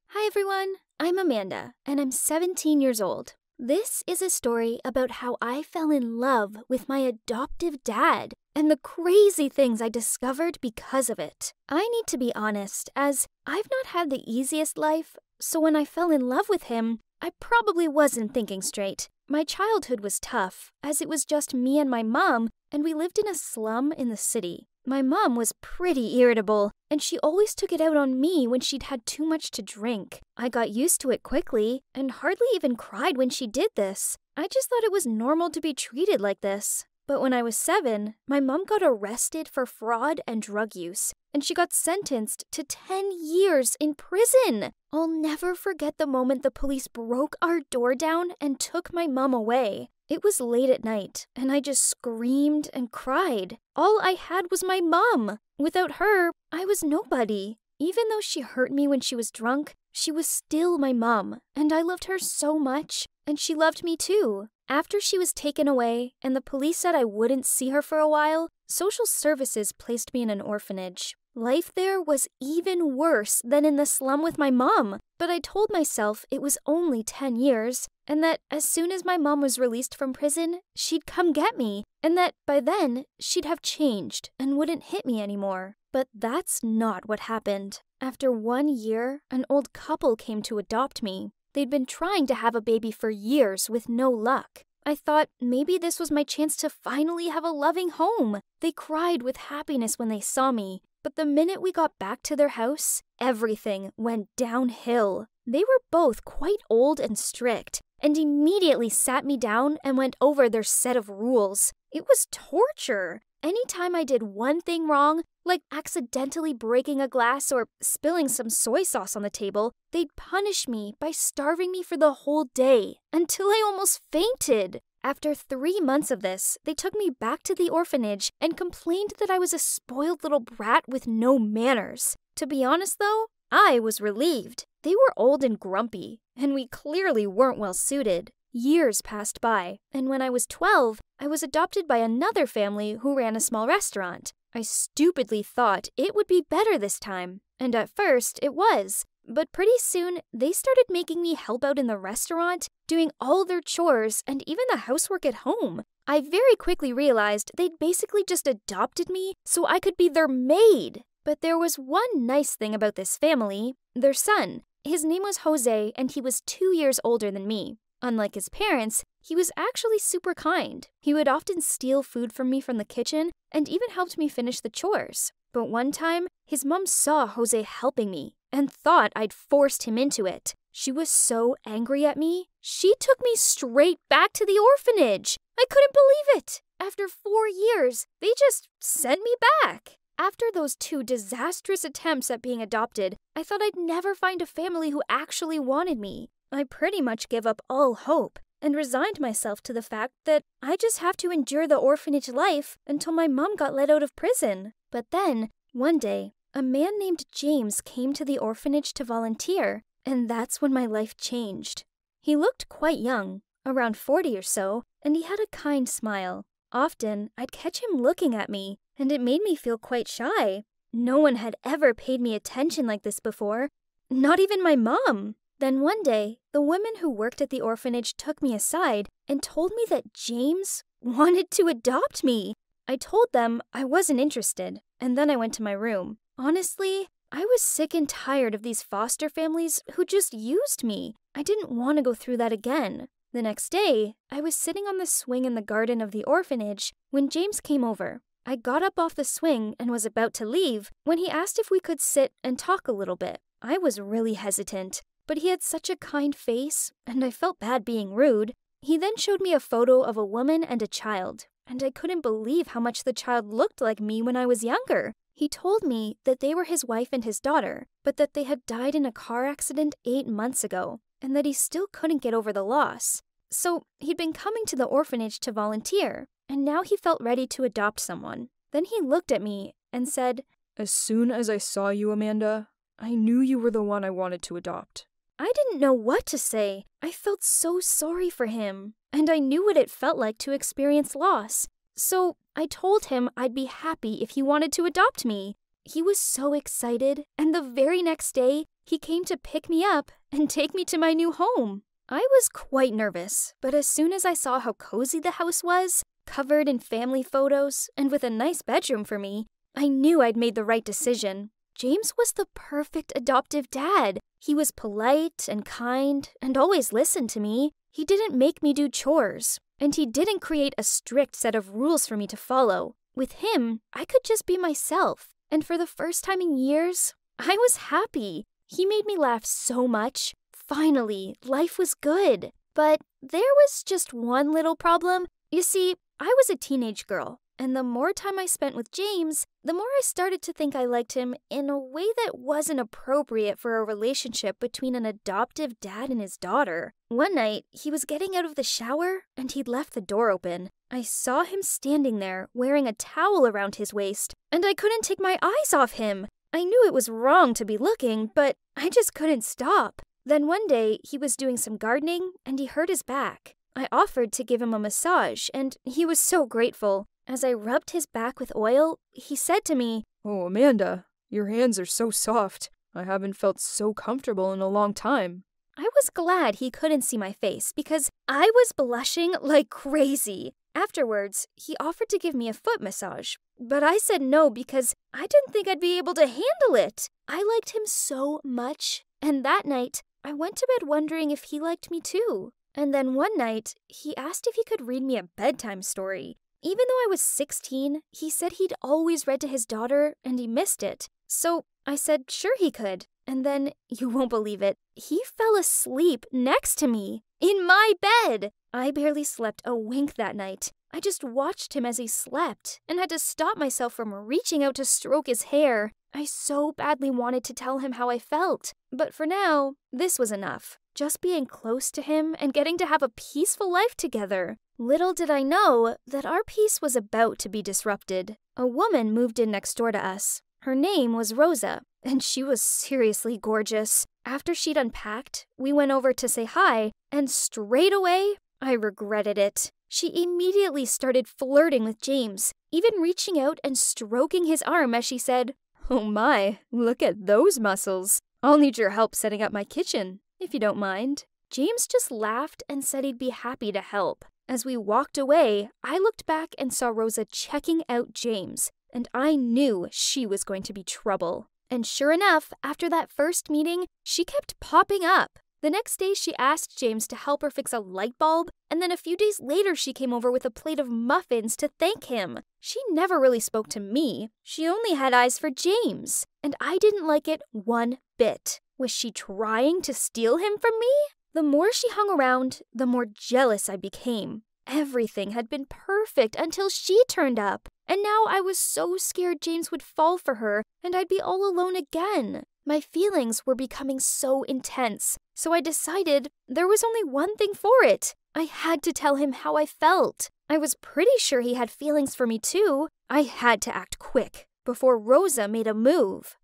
Hi everyone, I'm Amanda, and I'm 17 years old. This is a story about how I fell in love with my adoptive dad and the crazy things I discovered because of it. I need to be honest, as I've not had the easiest life, so when I fell in love with him, I probably wasn't thinking straight. My childhood was tough, as it was just me and my mom, and we lived in a slum in the city. My mom was pretty irritable, and she always took it out on me when she'd had too much to drink. I got used to it quickly, and hardly even cried when she did this. I just thought it was normal to be treated like this. But when I was 7, my mom got arrested for fraud and drug use, and she got sentenced to 10 years in prison. I'll never forget the moment the police broke our door down and took my mom away. It was late at night, and I just screamed and cried. All I had was my mom. Without her, I was nobody. Even though she hurt me when she was drunk, she was still my mom, and I loved her so much, and she loved me too. After she was taken away, and the police said I wouldn't see her for a while, social services placed me in an orphanage. Life there was even worse than in the slum with my mom, but I told myself it was only 10 years, and that as soon as my mom was released from prison, she'd come get me, and that by then, she'd have changed and wouldn't hit me anymore. But that's not what happened. After 1 year, an old couple came to adopt me. They'd been trying to have a baby for years with no luck. I thought maybe this was my chance to finally have a loving home. They cried with happiness when they saw me. But the minute we got back to their house, everything went downhill. They were both quite old and strict, and immediately sat me down and went over their set of rules. It was torture. Anytime I did one thing wrong, like accidentally breaking a glass or spilling some soy sauce on the table, they'd punish me by starving me for the whole day, until I almost fainted. After 3 months of this, they took me back to the orphanage and complained that I was a spoiled little brat with no manners. To be honest though, I was relieved. They were old and grumpy, and we clearly weren't well suited. Years passed by, and when I was 12, I was adopted by another family who ran a small restaurant. I stupidly thought it would be better this time, and at first it was. But pretty soon, they started making me help out in the restaurant, doing all their chores and even the housework at home. I very quickly realized they'd basically just adopted me so I could be their maid. But there was one nice thing about this family, their son. His name was Jose, and he was 2 years older than me. Unlike his parents, he was actually super kind. He would often steal food from me from the kitchen and even helped me finish the chores. But one time, his mom saw Jose helping me and thought I'd forced him into it. She was so angry at me, she took me straight back to the orphanage. I couldn't believe it. After 4 years, they just sent me back. After those 2 disastrous attempts at being adopted, I thought I'd never find a family who actually wanted me. I pretty much gave up all hope and resigned myself to the fact that I just have to endure the orphanage life until my mom got let out of prison. But then, one day, a man named James came to the orphanage to volunteer, and that's when my life changed. He looked quite young, around 40 or so, and he had a kind smile. Often, I'd catch him looking at me, and it made me feel quite shy. No one had ever paid me attention like this before, not even my mom. Then one day, the woman who worked at the orphanage took me aside and told me that James wanted to adopt me. I told them I wasn't interested, and then I went to my room. Honestly, I was sick and tired of these foster families who just used me. I didn't want to go through that again. The next day, I was sitting on the swing in the garden of the orphanage when James came over. I got up off the swing and was about to leave when he asked if we could sit and talk a little bit. I was really hesitant, but he had such a kind face, and I felt bad being rude. He then showed me a photo of a woman and a child, and I couldn't believe how much the child looked like me when I was younger. He told me that they were his wife and his daughter, but that they had died in a car accident 8 months ago, and that he still couldn't get over the loss. So he'd been coming to the orphanage to volunteer, and now he felt ready to adopt someone. Then he looked at me and said, "As soon as I saw you, Amanda, I knew you were the one I wanted to adopt." I didn't know what to say. I felt so sorry for him, and I knew what it felt like to experience loss. So I told him I'd be happy if he wanted to adopt me. He was so excited, and the very next day, he came to pick me up and take me to my new home. I was quite nervous, but as soon as I saw how cozy the house was, covered in family photos and with a nice bedroom for me, I knew I'd made the right decision. James was the perfect adoptive dad. He was polite and kind and always listened to me. He didn't make me do chores, and he didn't create a strict set of rules for me to follow. With him, I could just be myself, and for the first time in years, I was happy. He made me laugh so much. Finally, life was good. But there was just one little problem. You see, I was a teenage girl, and the more time I spent with James, the more I started to think I liked him in a way that wasn't appropriate for a relationship between an adoptive dad and his daughter. One night, he was getting out of the shower, and he'd left the door open. I saw him standing there, wearing a towel around his waist, and I couldn't take my eyes off him. I knew it was wrong to be looking, but I just couldn't stop. Then one day, he was doing some gardening, and he hurt his back. I offered to give him a massage, and he was so grateful. As I rubbed his back with oil, he said to me, "Oh, Amanda, your hands are so soft. I haven't felt so comfortable in a long time." I was glad he couldn't see my face because I was blushing like crazy. Afterwards, he offered to give me a foot massage, but I said no because I didn't think I'd be able to handle it. I liked him so much, and that night, I went to bed wondering if he liked me too. And then one night, he asked if he could read me a bedtime story. Even though I was 16, he said he'd always read to his daughter and he missed it. So I said sure he could. And then, you won't believe it, he fell asleep next to me, in my bed. I barely slept a wink that night. I just watched him as he slept and had to stop myself from reaching out to stroke his hair. I so badly wanted to tell him how I felt. But for now, this was enough. Just being close to him and getting to have a peaceful life together. Little did I know that our peace was about to be disrupted. A woman moved in next door to us. Her name was Rosa, and she was seriously gorgeous. After she'd unpacked, we went over to say hi, and straight away, I regretted it. She immediately started flirting with James, even reaching out and stroking his arm as she said, "Oh my, look at those muscles. I'll need your help setting up my kitchen, if you don't mind." James just laughed and said he'd be happy to help. As we walked away, I looked back and saw Rosa checking out James, and I knew she was going to be trouble. And sure enough, after that first meeting, she kept popping up. The next day, she asked James to help her fix a light bulb, and then a few days later, she came over with a plate of muffins to thank him. She never really spoke to me. She only had eyes for James, and I didn't like it one bit. Was she trying to steal him from me? The more she hung around, the more jealous I became. Everything had been perfect until she turned up, and now I was so scared James would fall for her and I'd be all alone again. My feelings were becoming so intense, so I decided there was only one thing for it. I had to tell him how I felt. I was pretty sure he had feelings for me too. I had to act quick before Rosa made a move.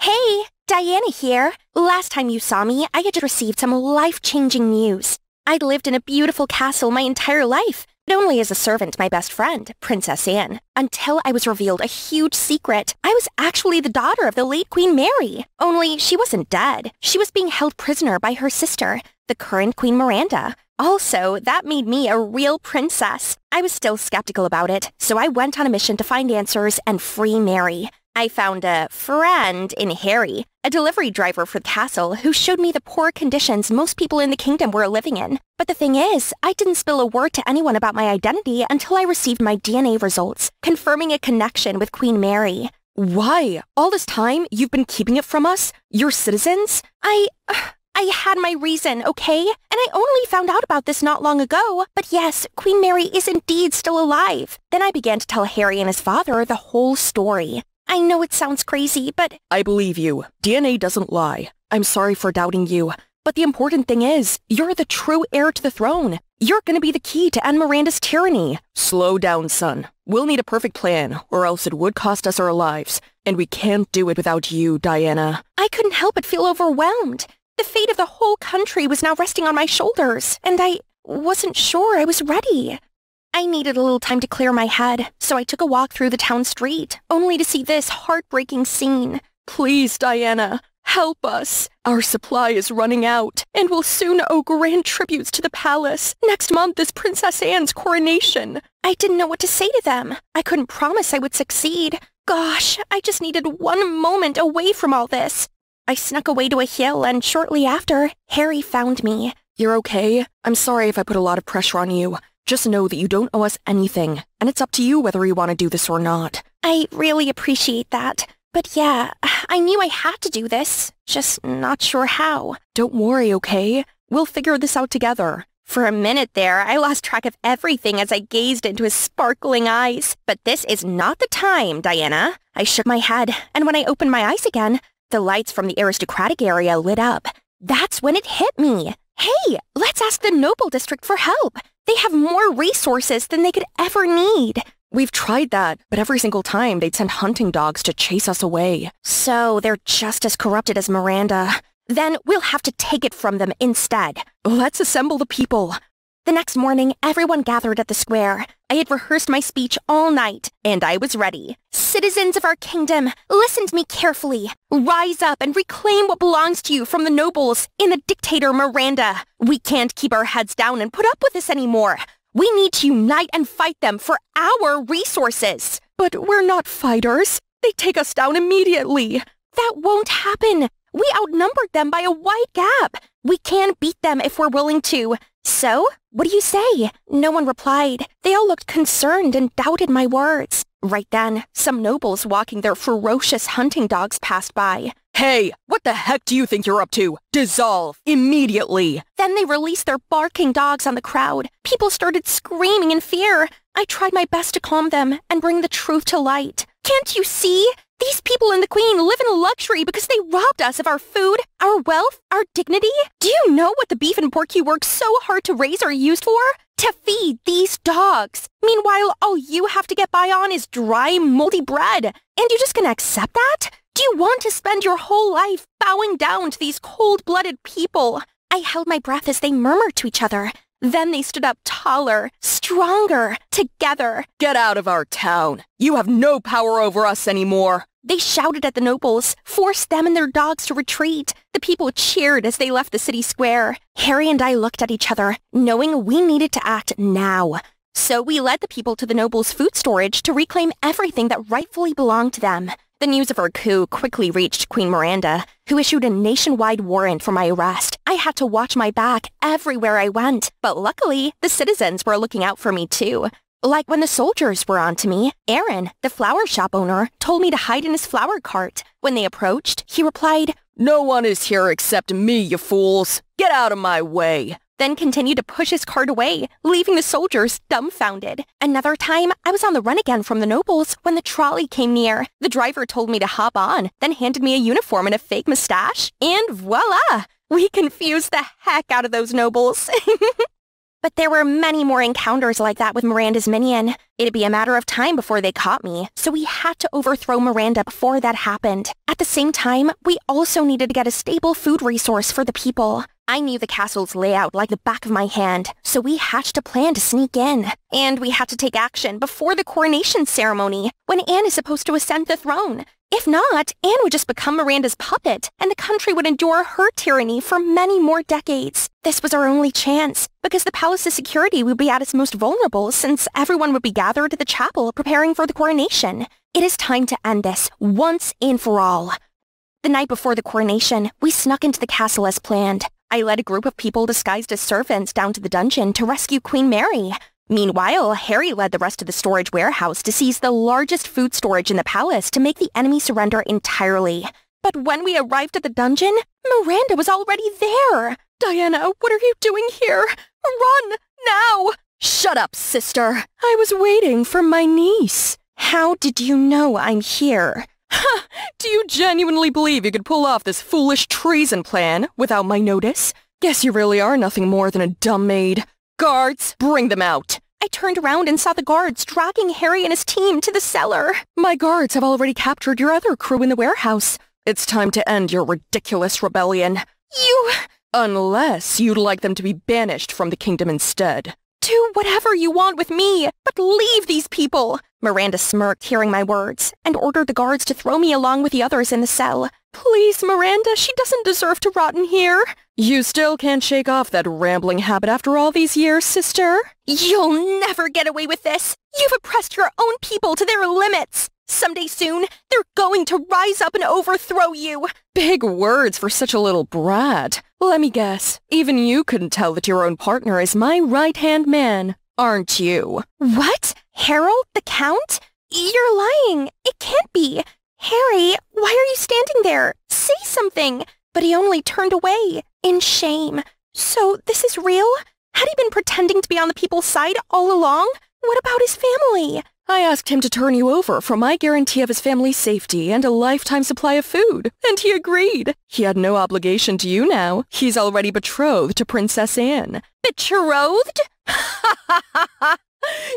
Hey, Diana here. Last time you saw me, I had received some life-changing news. I'd lived in a beautiful castle my entire life, but only as a servant to my best friend, Princess Anne, until I was revealed a huge secret. I was actually the daughter of the late Queen Mary. Only she wasn't dead. She was being held prisoner by her sister, the current Queen Miranda. Also, that made me a real princess. I was still skeptical about it, so I went on a mission to find answers and free Mary. I found a friend in Harry, a delivery driver for the castle, who showed me the poor conditions most people in the kingdom were living in. But the thing is, I didn't spill a word to anyone about my identity until I received my DNA results, confirming a connection with Queen Mary. Why? All this time, you've been keeping it from us? Your citizens? I had my reason, okay? And I only found out about this not long ago. But yes, Queen Mary is indeed still alive. Then I began to tell Harry and his father the whole story. I know it sounds crazy, but I believe you. DNA doesn't lie. I'm sorry for doubting you. But the important thing is, you're the true heir to the throne. You're gonna be the key to end Miranda's tyranny. Slow down, son. We'll need a perfect plan, or else it would cost us our lives. And we can't do it without you, Diana. I couldn't help but feel overwhelmed. The fate of the whole country was now resting on my shoulders, and I wasn't sure I was ready. I needed a little time to clear my head, so I took a walk through the town street, only to see this heartbreaking scene. Please, Diana, help us. Our supply is running out, and we'll soon owe grand tributes to the palace. Next month is Princess Anne's coronation. I didn't know what to say to them. I couldn't promise I would succeed. Gosh, I just needed one moment away from all this. I snuck away to a hill, and shortly after, Harry found me. You're okay? I'm sorry if I put a lot of pressure on you. Just know that you don't owe us anything, and it's up to you whether you want to do this or not. I really appreciate that. But yeah, I knew I had to do this, just not sure how. Don't worry, okay? We'll figure this out together. For a minute there, I lost track of everything as I gazed into his sparkling eyes. But this is not the time, Diana. I shook my head, and when I opened my eyes again, the lights from the aristocratic area lit up. That's when it hit me. Hey, let's ask the Noble District for help. They have more resources than they could ever need. We've tried that, but every single time they'd send hunting dogs to chase us away. So they're just as corrupted as Miranda. Then we'll have to take it from them instead. Let's assemble the people. The next morning, everyone gathered at the square. I had rehearsed my speech all night, and I was ready. Citizens of our kingdom, listen to me carefully. Rise up and reclaim what belongs to you from the nobles and the dictator Miranda. We can't keep our heads down and put up with this anymore. We need to unite and fight them for our resources. But we're not fighters. They take us down immediately. That won't happen. We outnumbered them by a wide gap. We can beat them if we're willing to. So, what do you say? No one replied. They all looked concerned and doubted my words. Right then, some nobles walking their ferocious hunting dogs passed by. Hey, what the heck do you think you're up to? Dissolve, immediately! Then they released their barking dogs on the crowd. People started screaming in fear. I tried my best to calm them and bring the truth to light. Can't you see? These people and the Queen live in luxury because they robbed us of our food, our wealth, our dignity. Do you know what the beef and pork you worked so hard to raise are used for? To feed these dogs. Meanwhile, all you have to get by on is dry, moldy bread. And you're just gonna accept that? Do you want to spend your whole life bowing down to these cold-blooded people? I held my breath as they murmured to each other. Then they stood up taller, stronger, together. Get out of our town. You have no power over us anymore. They shouted at the nobles, forced them and their dogs to retreat. The people cheered as they left the city square. Harry and I looked at each other, knowing we needed to act now. So we led the people to the nobles' food storage to reclaim everything that rightfully belonged to them. The news of her coup quickly reached Queen Miranda, who issued a nationwide warrant for my arrest. I had to watch my back everywhere I went, but luckily, the citizens were looking out for me too. Like when the soldiers were on to me, Aaron, the flower shop owner, told me to hide in his flower cart. When they approached, he replied, "No one is here except me, you fools. Get out of my way." Then continued to push his cart away, leaving the soldiers dumbfounded. Another time, I was on the run again from the nobles when the trolley came near. The driver told me to hop on, then handed me a uniform and a fake mustache, and voila! We confused the heck out of those nobles. But there were many more encounters like that with Miranda's minion. It'd be a matter of time before they caught me, so we had to overthrow Miranda before that happened. At the same time, we also needed to get a stable food resource for the people. I knew the castle's layout like the back of my hand, so we hatched a plan to sneak in. And we had to take action before the coronation ceremony, when Anne is supposed to ascend the throne. If not, Anne would just become Miranda's puppet, and the country would endure her tyranny for many more decades. This was our only chance, because the palace's security would be at its most vulnerable since everyone would be gathered at the chapel preparing for the coronation. It is time to end this, once and for all. The night before the coronation, we snuck into the castle as planned. I led a group of people disguised as servants down to the dungeon to rescue Queen Mary. Meanwhile, Harry led the rest of the storage warehouse to seize the largest food storage in the palace to make the enemy surrender entirely. But when we arrived at the dungeon, Miranda was already there. "Diana, what are you doing here? Run, now!" "Shut up, sister. I was waiting for my niece." "How did you know I'm here?" Do you genuinely believe you could pull off this foolish treason plan without my notice? Guess you really are nothing more than a dumb maid. Guards, bring them out. I turned around and saw the guards dragging Harry and his team to the cellar. My guards have already captured your other crew in the warehouse. It's time to end your ridiculous rebellion. You... Unless you'd like them to be banished from the kingdom instead. Do whatever you want with me, but leave these people. Miranda smirked hearing my words and ordered the guards to throw me along with the others in the cell. Please, Miranda, she doesn't deserve to rot in here. You still can't shake off that rambling habit after all these years, sister? You'll never get away with this. You've oppressed your own people to their limits. Someday soon, they're going to rise up and overthrow you. Big words for such a little brat. Let me guess, even you couldn't tell that your own partner is my right-hand man, aren't you? What? Harold, the Count? You're lying. It can't be. Harry, why are you standing there? Say something. But he only turned away, in shame. So this is real? Had he been pretending to be on the people's side all along? What about his family? I asked him to turn you over for my guarantee of his family's safety and a lifetime supply of food, and he agreed. He had no obligation to you now. He's already betrothed to Princess Anne. Betrothed?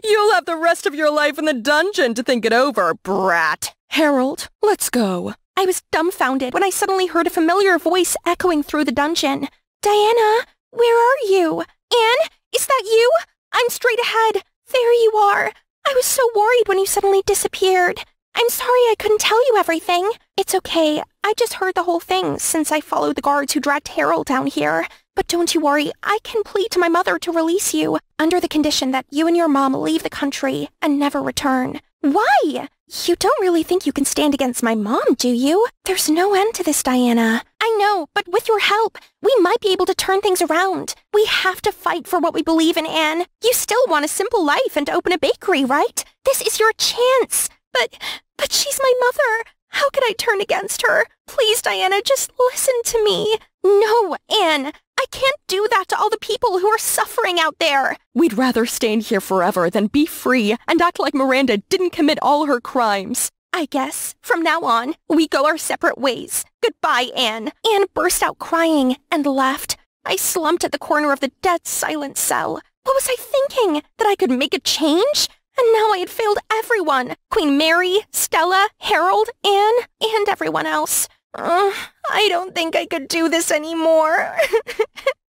You'll have the rest of your life in the dungeon to think it over, brat. Harold, let's go. I was dumbfounded when I suddenly heard a familiar voice echoing through the dungeon. Diana, where are you? Anne, is that you? I'm straight ahead. There you are. I was so worried when you suddenly disappeared. I'm sorry I couldn't tell you everything. It's okay. I just heard the whole thing since I followed the guards who dragged Harold down here. But don't you worry, I can plead to my mother to release you, under the condition that you and your mom leave the country and never return. Why? You don't really think you can stand against my mom, do you? There's no end to this, Diana. I know, but with your help, we might be able to turn things around. We have to fight for what we believe in, Anne. You still want a simple life and open a bakery, right? This is your chance. But she's my mother. How could I turn against her? Please, Diana, just listen to me. No, Anne. I can't do that to all the people who are suffering out there. We'd rather stand here forever than be free and act like Miranda didn't commit all her crimes. I guess, from now on, we go our separate ways. Goodbye, Anne. Anne burst out crying and left. I slumped at the corner of the dead silent cell. What was I thinking? That I could make a change? And now I had failed everyone. Queen Mary, Stella, Harold, Anne, and everyone else. I don't think I could do this anymore.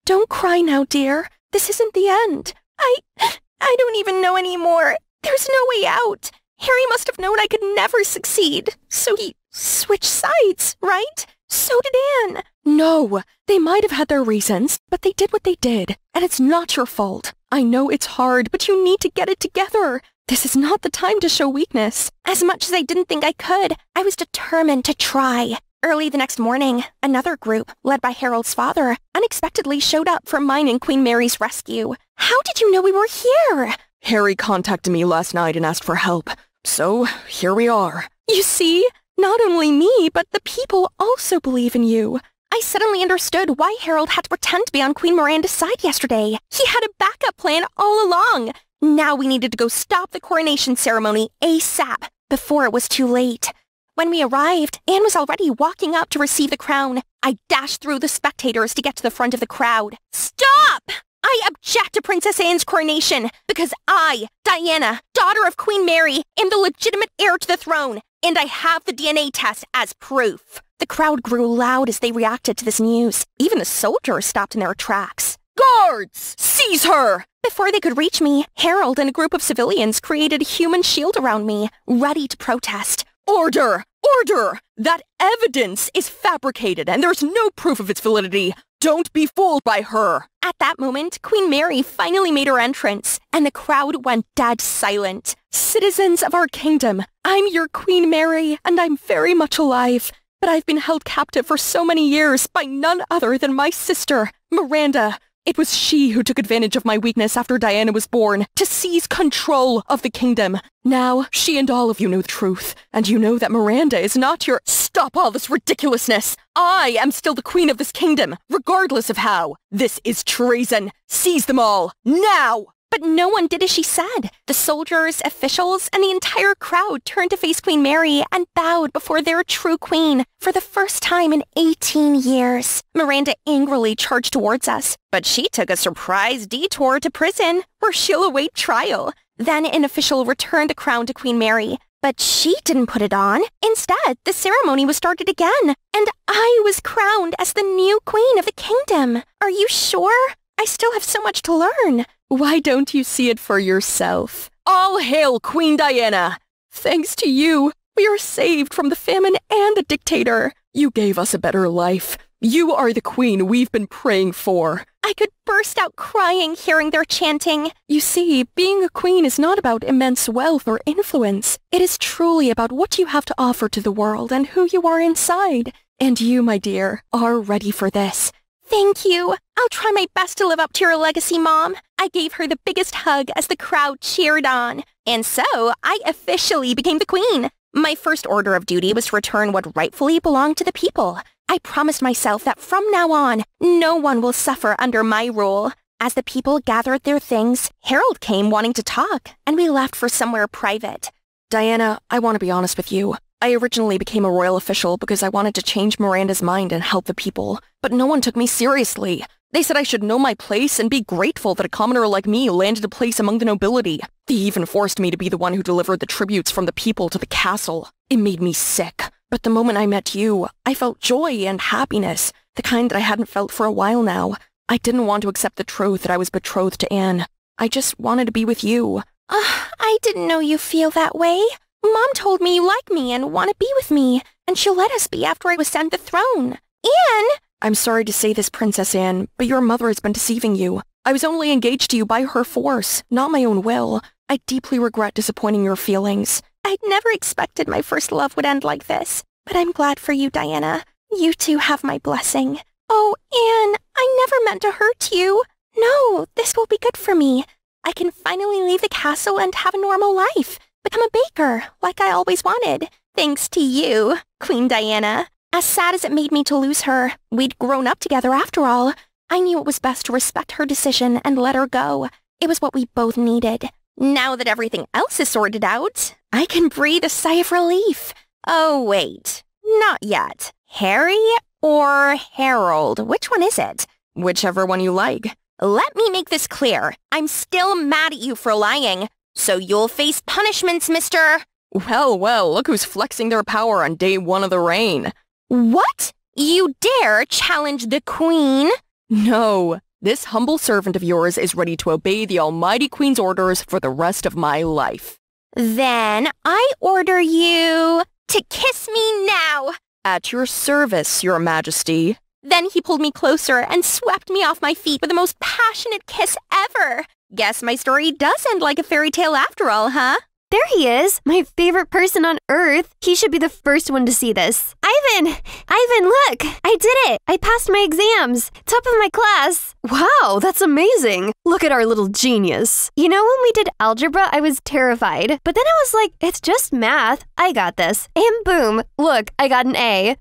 Don't cry now, dear. This isn't the end. I don't even know anymore. There's no way out. Harry must have known I could never succeed. So he switched sides, right? So did Anne. No, they might have had their reasons, but they did what they did, and it's not your fault. I know it's hard, but you need to get it together. This is not the time to show weakness. As much as I didn't think I could, I was determined to try. Early the next morning, another group, led by Harold's father, unexpectedly showed up for mine and Queen Mary's rescue. How did you know we were here? Harry contacted me last night and asked for help. So, here we are. You see? Not only me, but the people also believe in you. I suddenly understood why Harold had to pretend to be on Queen Miranda's side yesterday. He had a backup plan all along. Now we needed to go stop the coronation ceremony ASAP, before it was too late. When we arrived, Anne was already walking up to receive the crown. I dashed through the spectators to get to the front of the crowd. Stop! I object to Princess Anne's coronation because I, Diana, daughter of Queen Mary, am the legitimate heir to the throne, and I have the DNA test as proof. The crowd grew loud as they reacted to this news. Even the soldiers stopped in their tracks. Guards! Seize her! Before they could reach me, Harold and a group of civilians created a human shield around me, ready to protest. Order! Order! That evidence is fabricated and there's no proof of its validity. Don't be fooled by her. At that moment, Queen Mary finally made her entrance, and the crowd went dead silent. Citizens of our kingdom, I'm your Queen Mary, and I'm very much alive. But I've been held captive for so many years by none other than my sister, Miranda. It was she who took advantage of my weakness after Diana was born to seize control of the kingdom. Now, she and all of you know the truth, and you know that Miranda is not your— Stop all this ridiculousness! I am still the queen of this kingdom, regardless of how. This is treason. Seize them all, now! But no one did as she said. The soldiers, officials, and the entire crowd turned to face Queen Mary and bowed before their true queen for the first time in 18 years. Miranda angrily charged towards us, but she took a surprise detour to prison, where she'll await trial. Then an official returned the crown to Queen Mary, but she didn't put it on. Instead, the ceremony was started again, and I was crowned as the new queen of the kingdom. Are you sure? I still have so much to learn. Why don't you see it for yourself? All hail Queen Diana! Thanks to you, we are saved from the famine and the dictator. You gave us a better life. You are the queen we've been praying for. I could burst out crying hearing their chanting. You see, being a queen is not about immense wealth or influence. It is truly about what you have to offer to the world and who you are inside. And you, my dear, are ready for this. Thank you. I'll try my best to live up to your legacy, Mom. I gave her the biggest hug as the crowd cheered on. And so, I officially became the queen. My first order of duty was to return what rightfully belonged to the people. I promised myself that from now on, no one will suffer under my rule. As the people gathered their things, Harold came wanting to talk, and we left for somewhere private. Diana, I want to be honest with you. I originally became a royal official because I wanted to change Miranda's mind and help the people, but no one took me seriously. They said I should know my place and be grateful that a commoner like me landed a place among the nobility. They even forced me to be the one who delivered the tributes from the people to the castle. It made me sick. But the moment I met you, I felt joy and happiness, the kind that I hadn't felt for a while now. I didn't want to accept the truth that I was betrothed to Anne. I just wanted to be with you. I didn't know you feel that way. Mom told me you like me and want to be with me, and she'll let us be after I was sent the throne. Anne! I'm sorry to say this, Princess Anne, but your mother has been deceiving you. I was only engaged to you by her force, not my own will. I deeply regret disappointing your feelings. I'd never expected my first love would end like this, but I'm glad for you, Diana. You two have my blessing. Oh, Anne, I never meant to hurt you. No, this will be good for me. I can finally leave the castle and have a normal life. Become a baker, like I always wanted. Thanks to you, Queen Diana. As sad as it made me to lose her, we'd grown up together after all. I knew it was best to respect her decision and let her go. It was what we both needed. Now that everything else is sorted out, I can breathe a sigh of relief. Oh, wait. Not yet. Harry or Harold? Which one is it? Whichever one you like. Let me make this clear. I'm still mad at you for lying. So you'll face punishments, mister. Well, look who's flexing their power on day one of the reign. What? You dare challenge the queen? No. This humble servant of yours is ready to obey the almighty queen's orders for the rest of my life. Then I order you to kiss me now. At your service, Your Majesty. Then he pulled me closer and swept me off my feet with the most passionate kiss ever. Guess my story does end like a fairy tale after all, huh? There he is, my favorite person on Earth. He should be the first one to see this. Ivan, look! I did it! I passed my exams! Top of my class! Wow, that's amazing! Look at our little genius. You know, when we did algebra, I was terrified. But then I was like, it's just math. I got this. And boom, look, I got an A.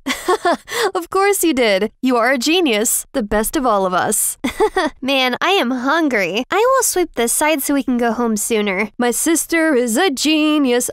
Of course you did. You are a genius. The best of all of us. Man, I am hungry. I will sweep this side so we can go home sooner. My sister is a genius,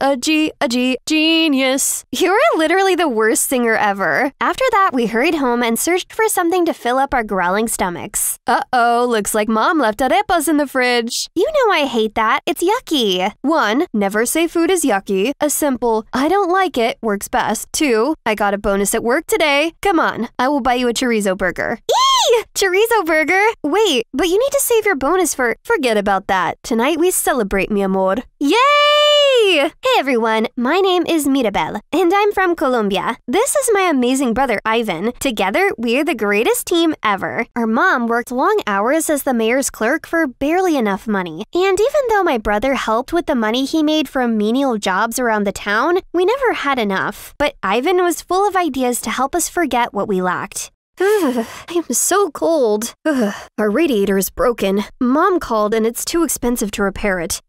genius. You are literally the worst singer ever. After that, we hurried home and searched for something to fill up our growling stomachs. Uh-oh, looks like Mom left arepas in the fridge. You know I hate that. It's yucky. 1, never say food is yucky. A simple, I don't like it, works best. 2, I got a bonus at work today. Come on, I will buy you a chorizo burger. Eee! Chorizo burger? Wait, but you need to save your bonus for... Forget about that. Tonight we celebrate, mi amor. Yay! Hey everyone, my name is Mirabel, and I'm from Colombia. This is my amazing brother Ivan. Together, we're the greatest team ever. Our mom worked long hours as the mayor's clerk for barely enough money. And even though my brother helped with the money he made from menial jobs around the town, we never had enough. But Ivan was full of ideas to help us forget what we lacked. I am so cold. Our radiator is broken. Mom called and it's too expensive to repair it.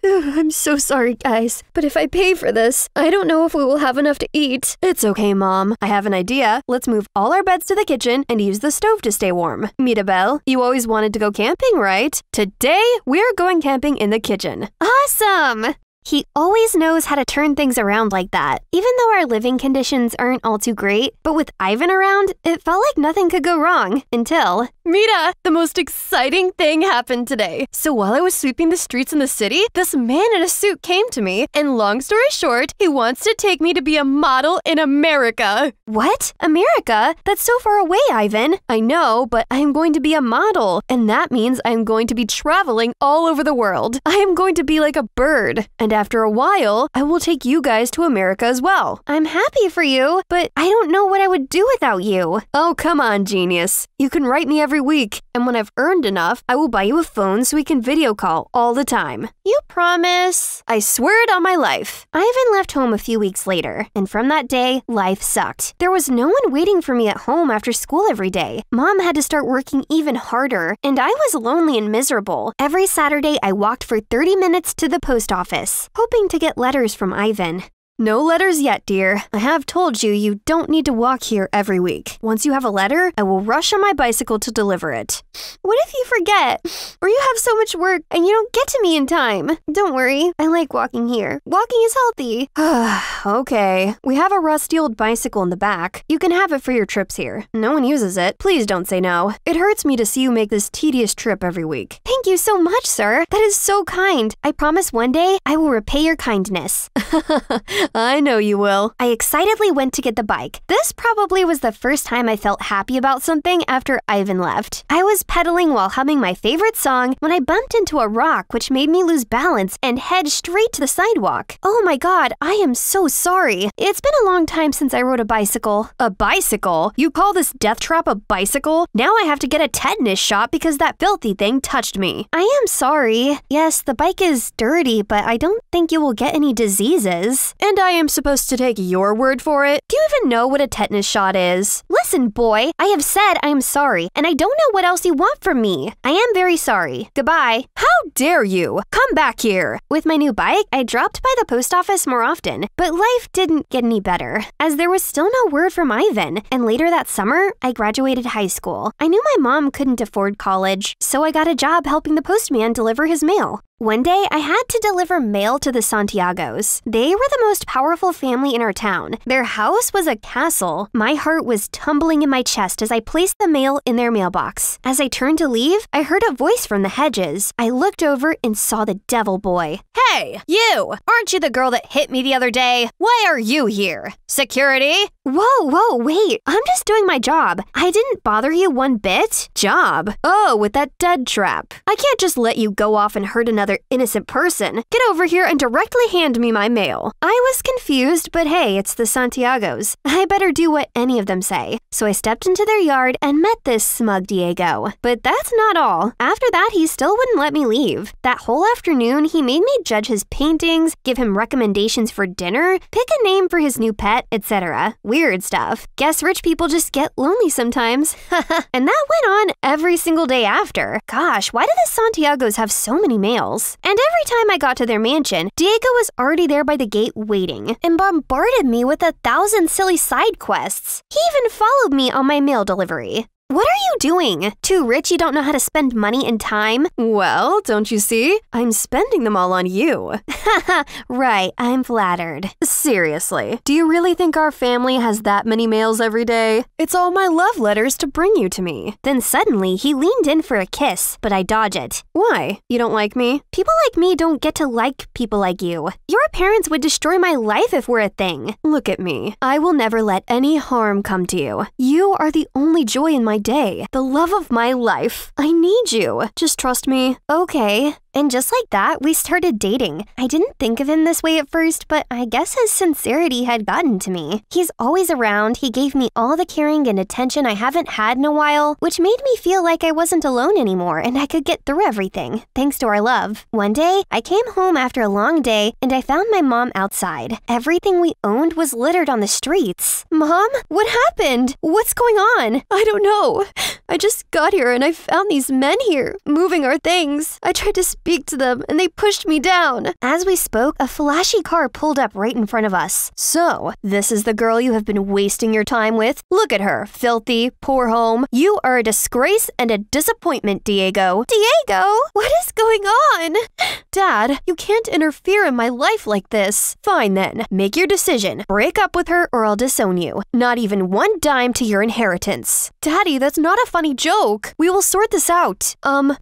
I'm so sorry, guys. But if I pay for this, I don't know if we will have enough to eat. It's okay, Mom. I have an idea. Let's move all our beds to the kitchen and use the stove to stay warm. Mirabel, you always wanted to go camping, right? Today, we're going camping in the kitchen. Awesome! He always knows how to turn things around like that, even though our living conditions aren't all too great. But with Ivan around, it felt like nothing could go wrong until... Mira, the most exciting thing happened today. So while I was sweeping the streets in the city, this man in a suit came to me, and long story short, he wants to take me to be a model in America. What? America? That's so far away, Ivan. I know, but I am going to be a model, and that means I am going to be traveling all over the world. I am going to be like a bird, and after a while, I will take you guys to America as well. I'm happy for you, but I don't know what I would do without you. Oh, come on, genius. You can write me every week, and when I've earned enough, I will buy you a phone so we can video call all the time. You promise? I swear it on my life. Ivan left home a few weeks later, and from that day, life sucked. There was no one waiting for me at home after school every day. Mom had to start working even harder, and I was lonely and miserable. Every Saturday, I walked for 30 minutes to the post office, hoping to get letters from Ivan. No letters yet, dear. I have told you you don't need to walk here every week. Once you have a letter, I will rush on my bicycle to deliver it. What if you forget? Or you have so much work and you don't get to me in time? Don't worry, I like walking here. Walking is healthy. Okay. We have a rusty old bicycle in the back. You can have it for your trips here. No one uses it. Please don't say no. It hurts me to see you make this tedious trip every week. Thank you so much, sir. That is so kind. I promise one day I will repay your kindness. I know you will. I excitedly went to get the bike. This probably was the first time I felt happy about something after Ivan left. I was pedaling while humming my favorite song when I bumped into a rock which made me lose balance and head straight to the sidewalk. Oh my god, I am so sorry. It's been a long time since I rode a bicycle. A bicycle? You call this death trap a bicycle? Now I have to get a tetanus shot because that filthy thing touched me. I am sorry. Yes, the bike is dirty, but I don't think you will get any diseases. And I am supposed to take your word for it? Do you even know what a tetanus shot is? Listen, boy, I have said I am sorry, and I don't know what else you want from me. I am very sorry. Goodbye. How dare you? Come back here. With my new bike, I dropped by the post office more often, but life didn't get any better, as there was still no word from Ivan, and later that summer, I graduated high school. I knew my mom couldn't afford college, so I got a job helping the postman deliver his mail. One day, I had to deliver mail to the Santiagos. They were the most powerful family in our town. Their house was a castle. My heart was tumbling in my chest as I placed the mail in their mailbox. As I turned to leave, I heard a voice from the hedges. I looked over and saw the devil boy. Hey, you! Aren't you the girl that hit me the other day? Why are you here? Security? Whoa, wait. I'm just doing my job. I didn't bother you one bit. Job? Oh, with that dead trap. I can't just let you go off and hurt another another innocent person. Get over here and directly hand me my mail. I was confused, but hey, it's the Santiagos. I better do what any of them say. So I stepped into their yard and met this smug Diego. But that's not all. After that, he still wouldn't let me leave. That whole afternoon, he made me judge his paintings, give him recommendations for dinner, pick a name for his new pet, etc. Weird stuff. Guess rich people just get lonely sometimes. And that went on every single day after. Gosh, why do the Santiagos have so many males? And every time I got to their mansion, Diego was already there by the gate waiting and bombarded me with 1,000 silly side quests. He even followed me on my mail delivery. What are you doing? Too rich you don't know how to spend money and time? Well, don't you see? I'm spending them all on you. Haha, right, I'm flattered. Seriously, do you really think our family has that many mails every day? It's all my love letters to bring you to me. Then suddenly, he leaned in for a kiss, but I dodge it. Why? You don't like me? People like me don't get to like people like you. Your parents would destroy my life if we're a thing. Look at me. I will never let any harm come to you. You are the only joy in my day, the love of my life. I need you. Just trust me. Okay. And just like that, we started dating. I didn't think of him this way at first, but I guess his sincerity had gotten to me. He's always around, he gave me all the caring and attention I haven't had in a while, which made me feel like I wasn't alone anymore and I could get through everything, thanks to our love. One day, I came home after a long day and I found my mom outside. Everything we owned was littered on the streets. Mom, what happened? What's going on? I don't know. I just got here and I found these men here, moving our things. I tried to speak to them and they pushed me down. As we spoke, a flashy car pulled up right in front of us. So, this is the girl you have been wasting your time with? Look at her, filthy, poor home. You are a disgrace and a disappointment, Diego. Diego? What is going on? Dad, you can't interfere in my life like this. Fine then, make your decision. Break up with her or I'll disown you. Not even 1 dime to your inheritance. Daddy, that's not a funny joke. We will sort this out.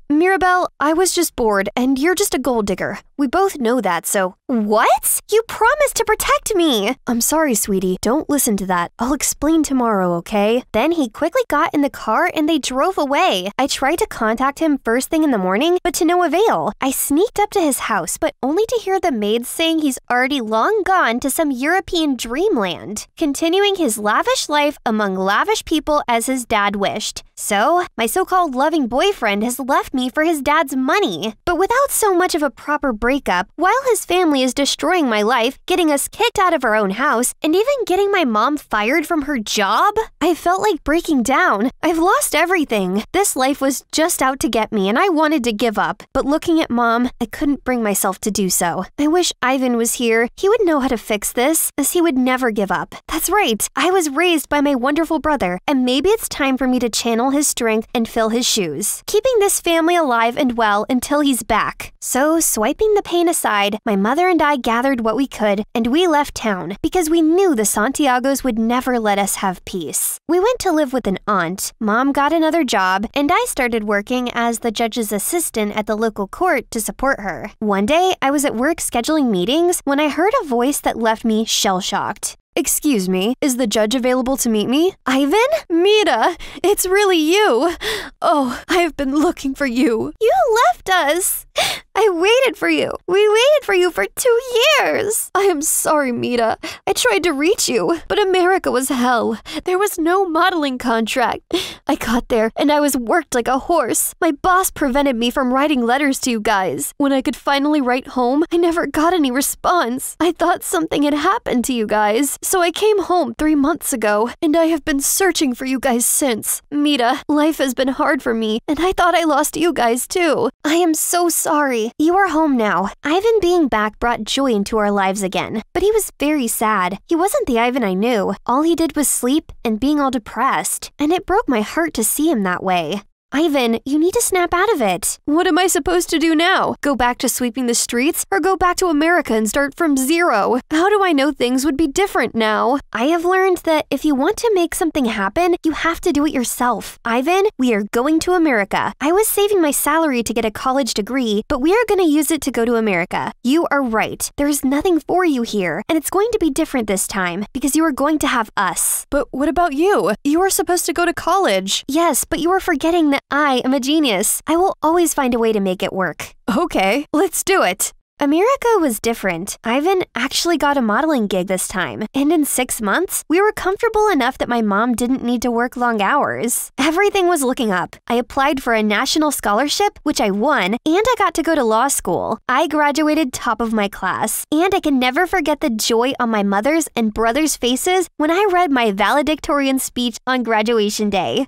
Mirabelle, I was just bored and you're just a gold digger. We both know that, so... What? You promised to protect me! I'm sorry, sweetie. Don't listen to that. I'll explain tomorrow, okay? Then he quickly got in the car and they drove away. I tried to contact him first thing in the morning, but to no avail. I sneaked up to his house, but only to hear the maids saying he's already long gone to some European dreamland, continuing his lavish life among lavish people as his dad wished. So, my so-called loving boyfriend has left me for his dad's money. But without so much of a proper breakup, while his family is destroying my life, getting us kicked out of our own house, and even getting my mom fired from her job, I felt like breaking down. I've lost everything. This life was just out to get me and I wanted to give up. But looking at Mom, I couldn't bring myself to do so. I wish Ivan was here. He would know how to fix this, as he would never give up. That's right. I was raised by my wonderful brother, and maybe it's time for me to channel his strength and fill his shoes, keeping this family alive and well until he's back. So, swiping the pain aside, my mother and I gathered what we could, and we left town because we knew the Santiagos would never let us have peace. We went to live with an aunt, Mom got another job, and I started working as the judge's assistant at the local court to support her. One day, I was at work scheduling meetings when I heard a voice that left me shell-shocked. Excuse me, is the judge available to meet me? Ivan? Mira, it's really you. Oh, I have been looking for you. You left us. I waited for you. We waited for you for 2 years. I am sorry, Mira. I tried to reach you, but America was hell. There was no modeling contract. I got there, and I was worked like a horse. My boss prevented me from writing letters to you guys. When I could finally write home, I never got any response. I thought something had happened to you guys, so I came home 3 months ago, and I have been searching for you guys since. Mira, life has been hard for me, and I thought I lost you guys too. I am so sorry. You are home now. Ivan being back brought joy into our lives again, but he was very sad. He wasn't the Ivan I knew. All he did was sleep and being all depressed, and it broke my heart to see him that way. Ivan, you need to snap out of it. What am I supposed to do now? Go back to sweeping the streets or go back to America and start from zero? How do I know things would be different now? I have learned that if you want to make something happen, you have to do it yourself. Ivan, we are going to America. I was saving my salary to get a college degree, but we are going to use it to go to America. You are right. There is nothing for you here, and it's going to be different this time because you are going to have us. But what about you? You were supposed to go to college. Yes, but you are forgetting that I am a genius. I will always find a way to make it work. Okay, let's do it. America was different. Ivan actually got a modeling gig this time, and in 6 months, we were comfortable enough that my mom didn't need to work long hours. Everything was looking up. I applied for a national scholarship, which I won, and I got to go to law school. I graduated top of my class, and I can never forget the joy on my mother's and brother's faces when I read my valedictorian speech on graduation day.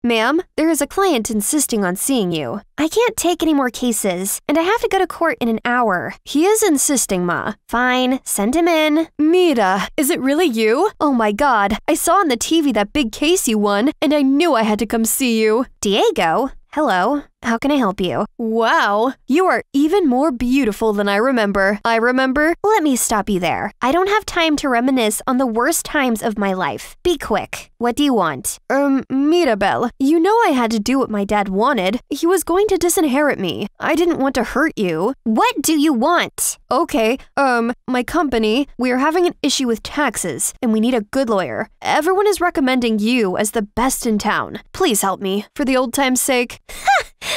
Ma'am, there is a client insisting on seeing you. I can't take any more cases, and I have to go to court in an hour. He is insisting, Ma. Fine, send him in. Mira, is it really you? Oh my God, I saw on the TV that big case you won, and I knew I had to come see you. Diego? Hello, how can I help you? Wow, you are even more beautiful than I remember. Let me stop you there. I don't have time to reminisce on the worst times of my life. Be quick. What do you want? Mirabel, you know I had to do what my dad wanted. He was going to disinherit me. I didn't want to hurt you. What do you want? Okay, my company, we are having an issue with taxes, and we need a good lawyer. Everyone is recommending you as the best in town. Please help me, for the old time's sake.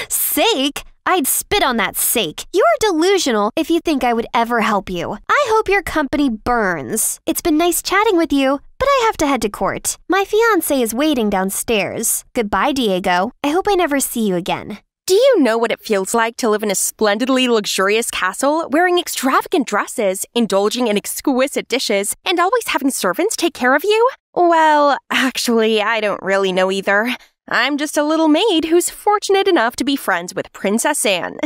Sake? I'd spit on that sake. You're delusional if you think I would ever help you. I hope your company burns. It's been nice chatting with you, but I have to head to court. My fiancé is waiting downstairs. Goodbye, Diego. I hope I never see you again. Do you know what it feels like to live in a splendidly luxurious castle, wearing extravagant dresses, indulging in exquisite dishes, and always having servants take care of you? Well, actually, I don't really know either. I'm just a little maid who's fortunate enough to be friends with Princess Anne.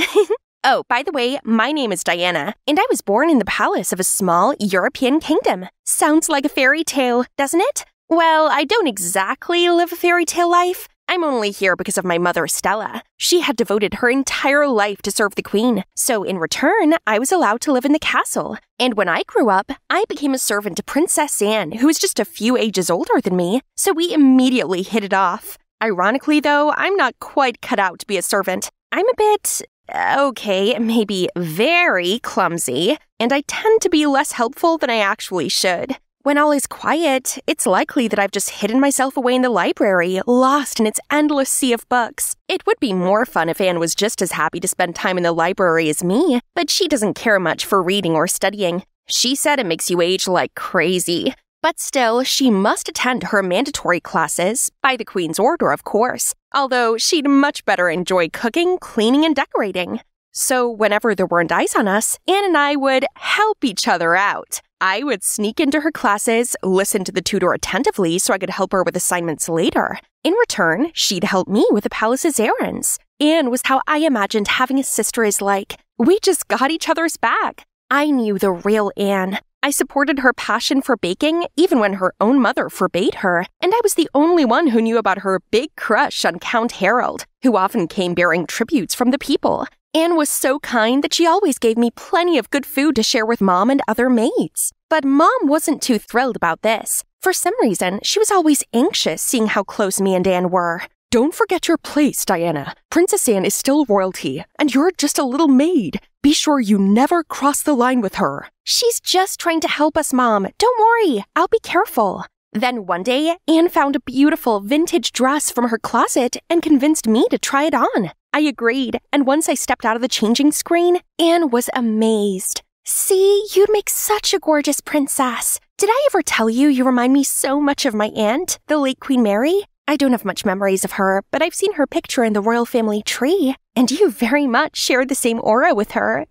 Oh, by the way, my name is Diana, and I was born in the palace of a small European kingdom. Sounds like a fairy tale, doesn't it? Well, I don't exactly live a fairy tale life. I'm only here because of my mother, Stella. She had devoted her entire life to serve the queen, so in return, I was allowed to live in the castle. And when I grew up, I became a servant to Princess Anne, who was just a few ages older than me, so we immediately hit it off. Ironically, though, I'm not quite cut out to be a servant. I'm a bit, okay, maybe very clumsy, and I tend to be less helpful than I actually should. When all is quiet, it's likely that I've just hidden myself away in the library, lost in its endless sea of books. It would be more fun if Anne was just as happy to spend time in the library as me, but she doesn't care much for reading or studying. She said it makes you age like crazy. But still, she must attend her mandatory classes, by the Queen's order, of course, although she'd much better enjoy cooking, cleaning, and decorating. So whenever there weren't eyes on us, Anne and I would help each other out. I would sneak into her classes, listen to the tutor attentively so I could help her with assignments later. In return, she'd help me with the palace's errands. Anne was how I imagined having a sister is like. We just got each other's back. I knew the real Anne. I supported her passion for baking even when her own mother forbade her, and I was the only one who knew about her big crush on Count Harold, who often came bearing tributes from the people. Anne was so kind that she always gave me plenty of good food to share with Mom and other maids. But Mom wasn't too thrilled about this. For some reason, she was always anxious seeing how close me and Anne were. Don't forget your place, Diana. Princess Anne is still royalty, and you're just a little maid. Be sure you never cross the line with her. She's just trying to help us, Mom. Don't worry, I'll be careful. Then one day, Anne found a beautiful vintage dress from her closet and convinced me to try it on. I agreed, and once I stepped out of the changing screen, Anne was amazed. See, you'd make such a gorgeous princess. Did I ever tell you you remind me so much of my aunt, the late Queen Mary? I don't have much memories of her, but I've seen her picture in the royal family tree, and you very much shared the same aura with her.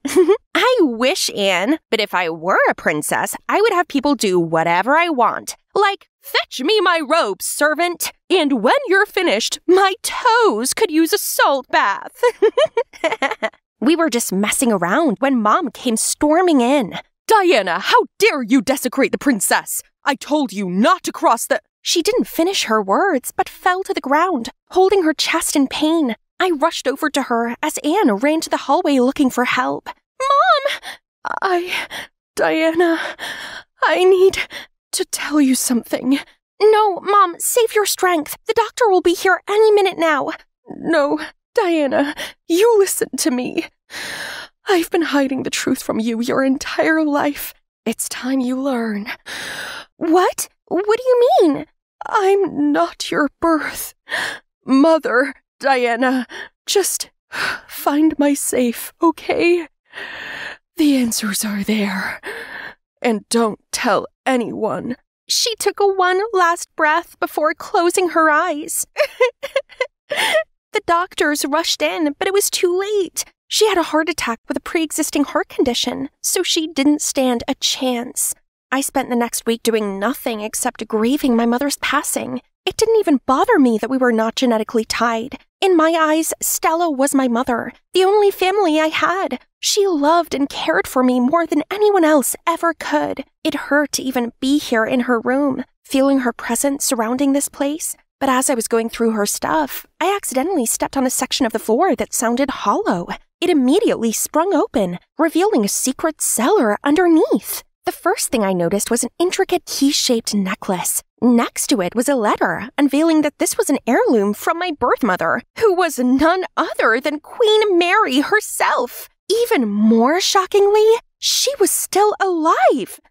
I wish, Anne, but if I were a princess, I would have people do whatever I want. Like, fetch me my robes, servant, and when you're finished, my toes could use a salt bath. We were just messing around when Mom came storming in. Diana, how dare you desecrate the princess? I told you not to cross the... She didn't finish her words, but fell to the ground, holding her chest in pain. I rushed over to her as Anne ran to the hallway looking for help. Mom! Diana, I need to tell you something. No, Mom, save your strength. The doctor will be here any minute now. No, Diana, you listen to me. I've been hiding the truth from you your entire life. It's time you learn. What? What do you mean? I'm not your birth mother, Diana. Just find my safe, okay? The answers are there. And don't tell anyone. She took one last breath before closing her eyes. The doctors rushed in, but it was too late. She had a heart attack with a pre-existing heart condition, so she didn't stand a chance. I spent the next week doing nothing except grieving my mother's passing. It didn't even bother me that we were not genetically tied. In my eyes, Stella was my mother, the only family I had. She loved and cared for me more than anyone else ever could. It hurt to even be here in her room, feeling her presence surrounding this place. But as I was going through her stuff, I accidentally stepped on a section of the floor that sounded hollow. It immediately sprung open, revealing a secret cellar underneath. The first thing I noticed was an intricate key-shaped necklace. Next to it was a letter, unveiling that this was an heirloom from my birth mother, who was none other than Queen Mary herself. Even more shockingly, she was still alive.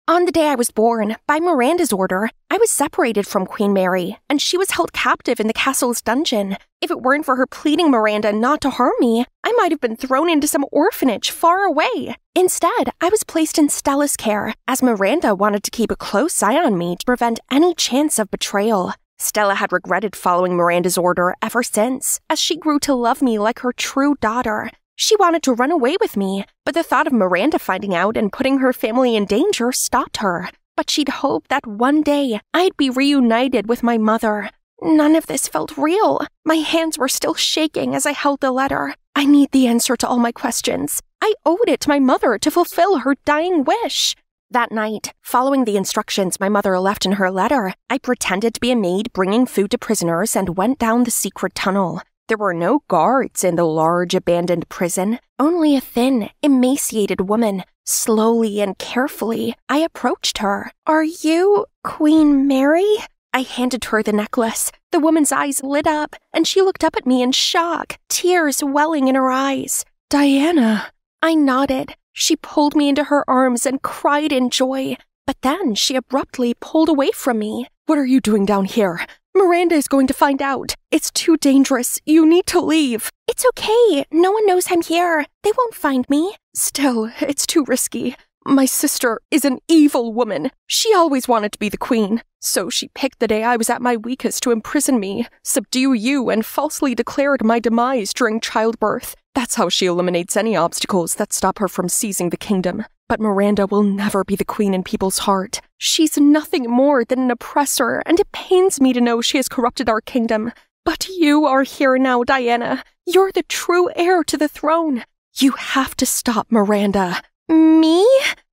On the day I was born, by Miranda's order, I was separated from Queen Mary, and she was held captive in the castle's dungeon. If it weren't for her pleading Miranda not to harm me, I might have been thrown into some orphanage far away. Instead, I was placed in Stella's care, as Miranda wanted to keep a close eye on me to prevent any chance of betrayal. Stella had regretted following Miranda's order ever since, as she grew to love me like her true daughter. She wanted to run away with me, but the thought of Miranda finding out and putting her family in danger stopped her. But she'd hoped that one day I'd be reunited with my mother. None of this felt real. My hands were still shaking as I held the letter. I need the answer to all my questions. I owed it to my mother to fulfill her dying wish. That night, following the instructions my mother left in her letter, I pretended to be a maid bringing food to prisoners and went down the secret tunnel. There were no guards in the large abandoned prison, only a thin, emaciated woman. Slowly and carefully, I approached her. "Are you Queen Mary?" I handed her the necklace. The woman's eyes lit up, and she looked up at me in shock, tears welling in her eyes. "Diana." I nodded. She pulled me into her arms and cried in joy, but then she abruptly pulled away from me. "What are you doing down here? Miranda is going to find out. It's too dangerous. You need to leave." "It's okay. No one knows I'm here. They won't find me." "Still, it's too risky. My sister is an evil woman. She always wanted to be the queen. So she picked the day I was at my weakest to imprison me, subdue you, and falsely declared my demise during childbirth. That's how she eliminates any obstacles that stop her from seizing the kingdom. But Miranda will never be the queen in people's heart. She's nothing more than an oppressor, and it pains me to know she has corrupted our kingdom. But you are here now, Diana. You're the true heir to the throne. You have to stop Miranda." "Me?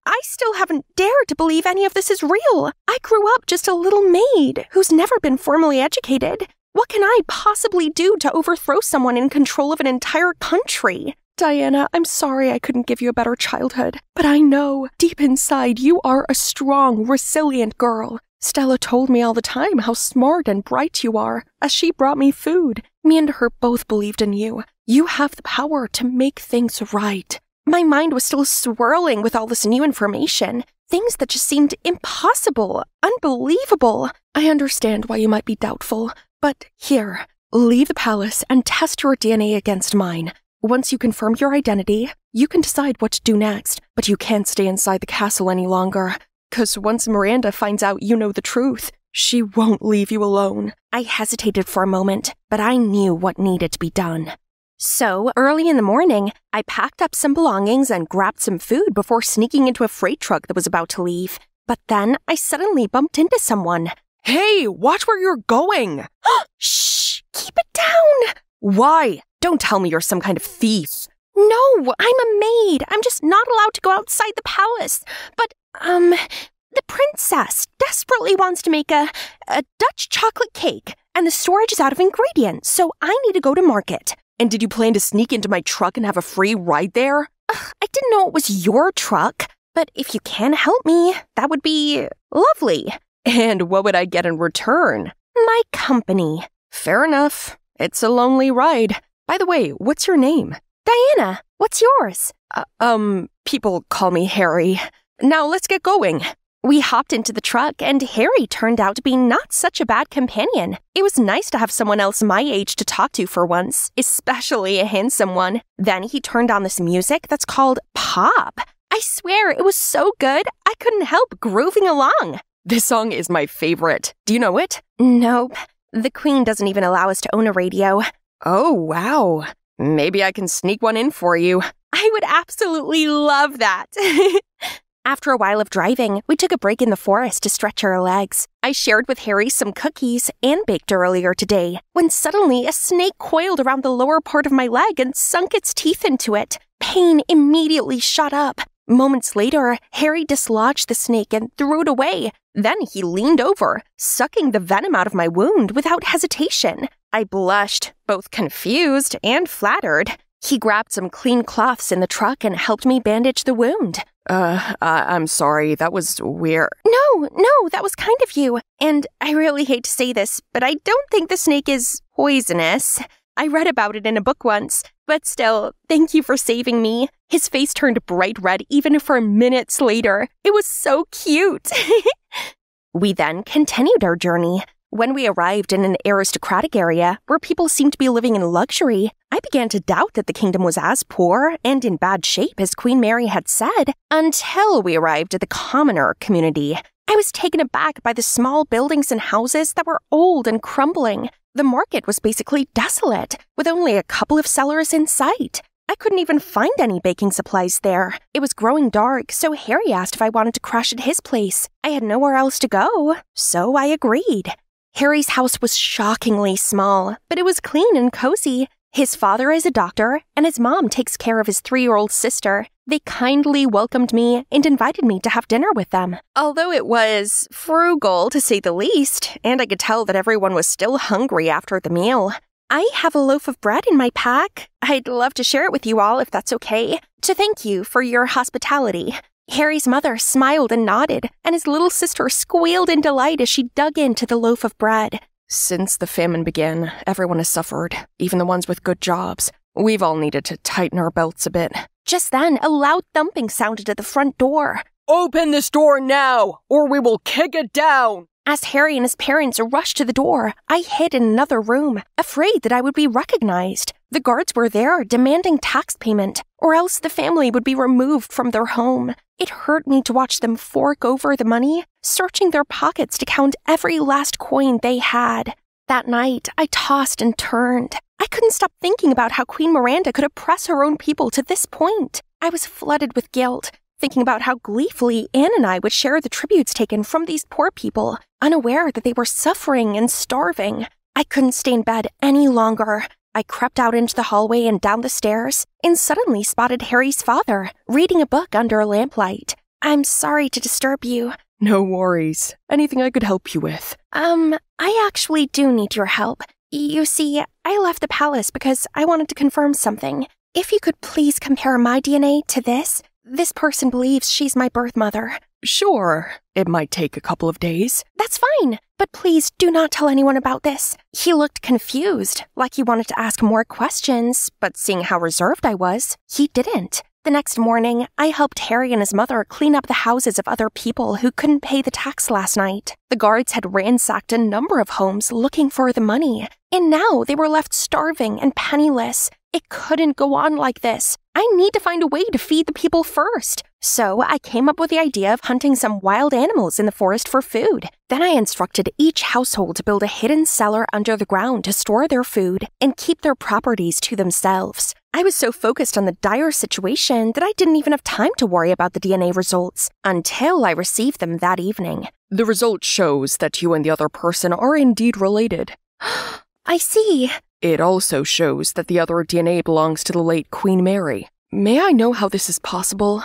I still haven't dared to believe any of this is real. I grew up just a little maid who's never been formally educated. What can I possibly do to overthrow someone in control of an entire country?" "Diana, I'm sorry I couldn't give you a better childhood, but I know, deep inside, you are a strong, resilient girl. Stella told me all the time how smart and bright you are, as she brought me food. Me and her both believed in you. You have the power to make things right." My mind was still swirling with all this new information, things that just seemed impossible, unbelievable. "I understand why you might be doubtful, but here, leave the palace and test your DNA against mine. Once you confirm your identity, you can decide what to do next, but you can't stay inside the castle any longer. 'Cause once Miranda finds out you know the truth, she won't leave you alone." I hesitated for a moment, but I knew what needed to be done. So, early in the morning, I packed up some belongings and grabbed some food before sneaking into a freight truck that was about to leave. But then I suddenly bumped into someone. "Hey, watch where you're going!" "Shh! Keep it down!" "Why? Don't tell me you're some kind of thief." "No, I'm a maid. I'm just not allowed to go outside the palace. But, the princess desperately wants to make a Dutch chocolate cake, and the storage is out of ingredients, so I need to go to market." "And did you plan to sneak into my truck and have a free ride there?" I didn't know it was your truck, but if you can help me, that would be lovely." "And what would I get in return?" "My company." "Fair enough. It's a lonely ride. By the way, what's your name?" "Diana. What's yours?" People call me Harry. Now let's get going." We hopped into the truck, and Harry turned out to be not such a bad companion. It was nice to have someone else my age to talk to for once, especially a handsome one. Then he turned on this music that's called pop. I swear, it was so good, I couldn't help grooving along. This song is my favorite. Do you know it? Nope. The Queen doesn't even allow us to own a radio. Oh, wow. Maybe I can sneak one in for you. I would absolutely love that. After a while of driving, we took a break in the forest to stretch our legs. I shared with Harry some cookies and baked earlier today, when suddenly a snake coiled around the lower part of my leg and sunk its teeth into it. Pain immediately shot up. Moments later, Harry dislodged the snake and threw it away. Then he leaned over, sucking the venom out of my wound without hesitation. I blushed, both confused and flattered. He grabbed some clean cloths in the truck and helped me bandage the wound. I'm sorry, that was weird. No, that was kind of you. And I really hate to say this, but I don't think the snake is poisonous. I read about it in a book once, but still, thank you for saving me. His face turned bright red even for minutes later. It was so cute. We then continued our journey. When we arrived in an aristocratic area where people seemed to be living in luxury, I began to doubt that the kingdom was as poor and in bad shape as Queen Mary had said, until we arrived at the commoner community. I was taken aback by the small buildings and houses that were old and crumbling. The market was basically desolate, with only a couple of sellers in sight. I couldn't even find any baking supplies there. It was growing dark, so Harry asked if I wanted to crash at his place. I had nowhere else to go, so I agreed. Harry's house was shockingly small, but it was clean and cozy. His father is a doctor, and his mom takes care of his 3-year-old sister. They kindly welcomed me and invited me to have dinner with them. Although it was frugal, to say the least, and I could tell that everyone was still hungry after the meal. I have a loaf of bread in my pack. I'd love to share it with you all if that's okay, to thank you for your hospitality. Harry's mother smiled and nodded, and his little sister squealed in delight as she dug into the loaf of bread. Since the famine began, everyone has suffered, even the ones with good jobs. We've all needed to tighten our belts a bit. Just then, a loud thumping sounded at the front door. Open this door now, or we will kick it down! As Harry and his parents rushed to the door, I hid in another room, afraid that I would be recognized. The guards were there, demanding tax payment, or else the family would be removed from their home. It hurt me to watch them fork over the money, searching their pockets to count every last coin they had. That night, I tossed and turned. I couldn't stop thinking about how Queen Miranda could oppress her own people to this point. I was flooded with guilt, thinking about how gleefully Anne and I would share the tributes taken from these poor people, unaware that they were suffering and starving. I couldn't stay in bed any longer. I crept out into the hallway and down the stairs, and suddenly spotted Harry's father, reading a book under a lamplight. I'm sorry to disturb you. No worries. Anything I could help you with? I actually do need your help. You see, I left the palace because I wanted to confirm something. If you could please compare my DNA to this person believes she's my birth mother. Sure. It might take a couple of days. That's fine, but please do not tell anyone about this. He looked confused, like he wanted to ask more questions, but seeing how reserved I was, he didn't. The next morning, I helped Harry and his mother clean up the houses of other people who couldn't pay the tax last night. The guards had ransacked a number of homes looking for the money, and now they were left starving and penniless. It couldn't go on like this. I need to find a way to feed the people first. So I came up with the idea of hunting some wild animals in the forest for food. Then I instructed each household to build a hidden cellar under the ground to store their food and keep their properties to themselves. I was so focused on the dire situation that I didn't even have time to worry about the DNA results until I received them that evening. The result shows that you and the other person are indeed related. I see. It also shows that the other DNA belongs to the late Queen Mary. May I know how this is possible?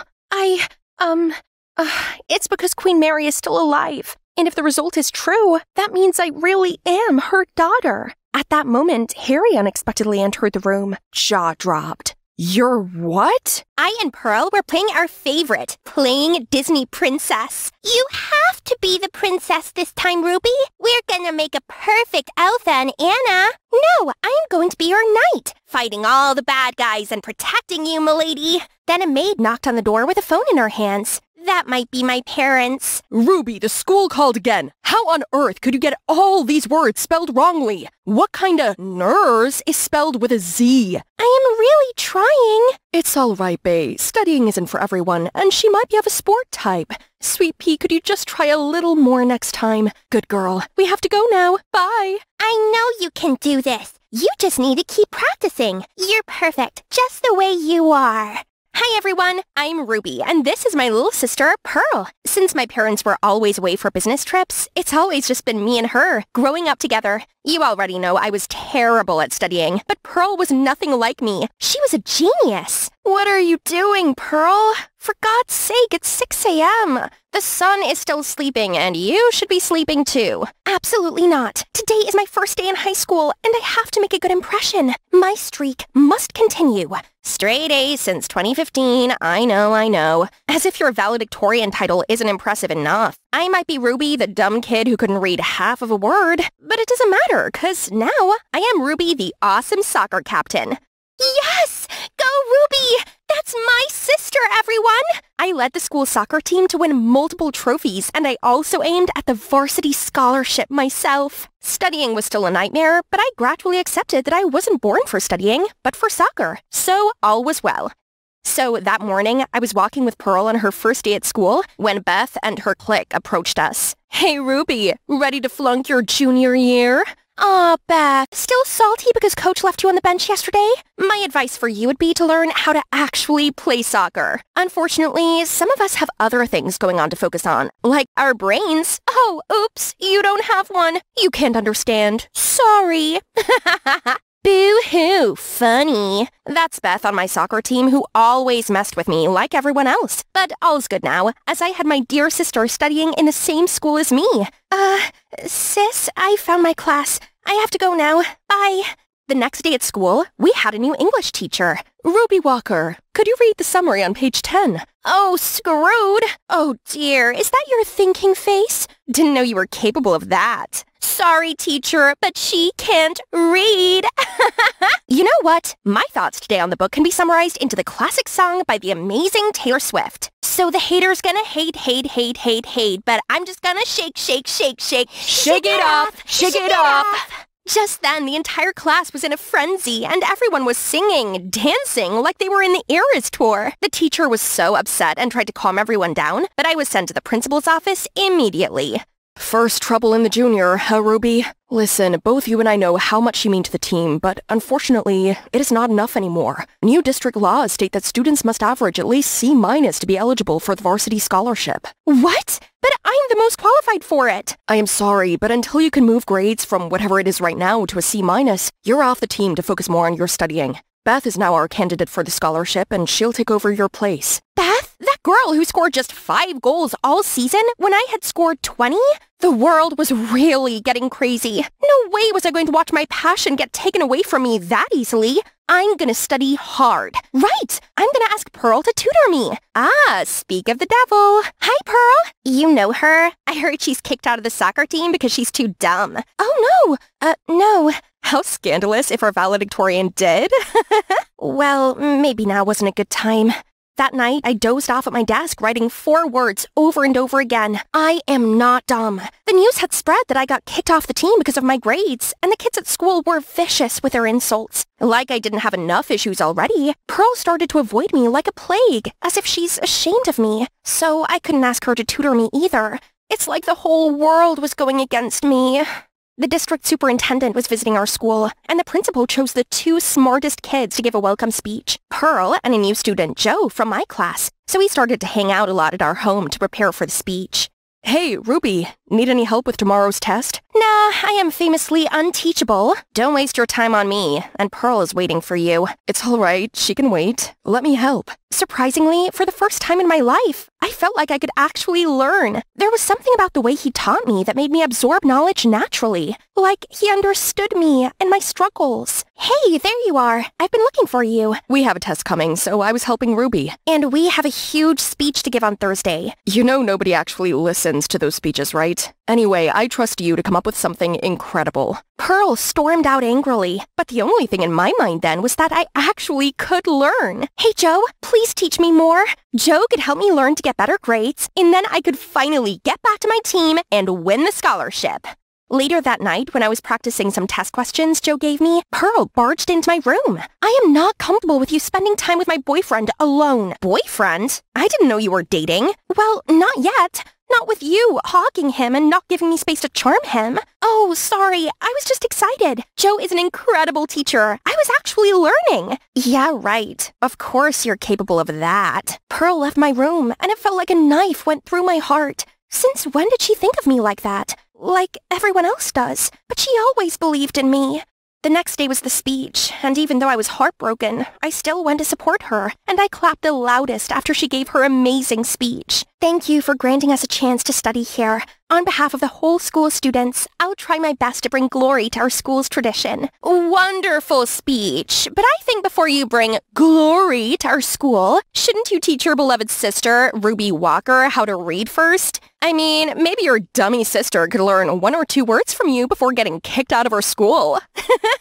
It's because Queen Mary is still alive. And if the result is true, that means I really am her daughter. At that moment, Harry unexpectedly entered the room. Jaw dropped. You're what? I and Pearl were playing our favorite, playing Disney Princess. You have to be the princess this time, Ruby. We're gonna make a perfect Elsa and Anna. No, I'm going to be your knight, fighting all the bad guys and protecting you, milady. Then a maid knocked on the door with a phone in her hands. That might be my parents. Ruby, the school called again. How on earth could you get all these words spelled wrongly? What kind of nurse is spelled with a Z? I am really trying. It's all right, Bae. Studying isn't for everyone, and she might be of a sport type. Sweet Pea, could you just try a little more next time? Good girl. We have to go now. Bye. I know you can do this. You just need to keep practicing. You're perfect, just the way you are. Hi everyone, I'm Ruby, and this is my little sister, Pearl. Since my parents were always away for business trips, it's always just been me and her, growing up together. You already know I was terrible at studying, but Pearl was nothing like me. She was a genius. What are you doing, Pearl? For God's sake, it's 6 a.m. The sun is still sleeping, and you should be sleeping too. Absolutely not. Today is my first day in high school, and I have to make a good impression. My streak must continue. Straight A's since 2015, I know. As if your valedictorian title isn't impressive enough. I might be Ruby, the dumb kid who couldn't read half of a word, but it doesn't matter, because now I am Ruby, the awesome soccer captain. Yes! Go Ruby! That's my sister, everyone! I led the school soccer team to win multiple trophies, and I also aimed at the varsity scholarship myself. Studying was still a nightmare, but I gradually accepted that I wasn't born for studying, but for soccer. So all was well. So that morning, I was walking with Pearl on her first day at school when Beth and her clique approached us. Hey Ruby, ready to flunk your junior year? Aw, Beth, still salty because Coach left you on the bench yesterday? My advice for you would be to learn how to actually play soccer. Unfortunately, some of us have other things going on to focus on, like our brains. Oh, oops, you don't have one. You can't understand. Sorry. Boo-hoo, funny. That's Beth on my soccer team who always messed with me like everyone else. But all's good now, as I had my dear sister studying in the same school as me. Sis, I found my class. I have to go now. Bye. The next day at school, we had a new English teacher. Ruby Walker, could you read the summary on page 10? Oh, screwed. Oh dear, is that your thinking face? Didn't know you were capable of that. Sorry, teacher, but she can't read. You know what? My thoughts today on the book can be summarized into the classic song by the amazing Taylor Swift. So the haters gonna hate, but I'm just gonna shake. Shake it off. Just then, the entire class was in a frenzy, and everyone was singing, dancing, like they were in the Eras tour. The teacher was so upset and tried to calm everyone down, but I was sent to the principal's office immediately. First trouble in the junior, huh, Ruby? Listen, both you and I know how much you mean to the team, but unfortunately, it is not enough anymore. New district laws state that students must average at least C- to be eligible for the varsity scholarship. What? But I'm the most qualified for it. I am sorry, but until you can move grades from whatever it is right now to a C-, you're off the team to focus more on your studying. Beth is now our candidate for the scholarship, and she'll take over your place. Beth? That girl who scored just 5 goals all season when I had scored 20? The world was really getting crazy. No way was I going to watch my passion get taken away from me that easily. I'm gonna study hard. Right! I'm gonna ask Pearl to tutor me. Ah, speak of the devil. Hi, Pearl. You know her? I heard she's kicked out of the soccer team because she's too dumb. Oh, no. No. How scandalous if our valedictorian did. Well, maybe now wasn't a good time. That night, I dozed off at my desk writing 4 words over and over again. I am not dumb. The news had spread that I got kicked off the team because of my grades, and the kids at school were vicious with their insults. Like I didn't have enough issues already, Pearl started to avoid me like a plague, as if she's ashamed of me. So I couldn't ask her to tutor me either. It's like the whole world was going against me. The district superintendent was visiting our school, and the principal chose the 2 smartest kids to give a welcome speech, Pearl and a new student, Joe, from my class. So we started to hang out a lot at our home to prepare for the speech. Hey, Ruby, need any help with tomorrow's test? Nah, I am famously unteachable. Don't waste your time on me, and Pearl is waiting for you. It's all right, she can wait. Let me help. Surprisingly, for the first time in my life, I felt like I could actually learn. There was something about the way he taught me that made me absorb knowledge naturally. Like he understood me and my struggles. Hey, there you are. I've been looking for you. We have a test coming, so I was helping Ruby. And we have a huge speech to give on Thursday. You know nobody actually listens to those speeches, right? Right. Anyway, I trust you to come up with something incredible. Pearl stormed out angrily, but the only thing in my mind then was that I actually could learn. Hey, Joe, please teach me more. Joe could help me learn to get better grades, and then I could finally get back to my team and win the scholarship. Later that night, when I was practicing some test questions Joe gave me, Pearl barged into my room. I am not comfortable with you spending time with my boyfriend alone. Boyfriend? I didn't know you were dating. Well, not yet. Not with you hogging him and not giving me space to charm him. Oh, sorry. I was just excited. Joe is an incredible teacher. I was actually learning. Yeah, right. Of course you're capable of that. Pearl left my room, and it felt like a knife went through my heart. Since when did she think of me like that? Like everyone else does. But she always believed in me. The next day was the speech, and even though I was heartbroken, I still went to support her, and I clapped the loudest after she gave her amazing speech. Thank you for granting us a chance to study here. On behalf of the whole school students, I'll try my best to bring glory to our school's tradition. Wonderful speech, but I think before you bring glory to our school, shouldn't you teach your beloved sister, Ruby Walker, how to read first? I mean, maybe your dummy sister could learn 1 or 2 words from you before getting kicked out of her school.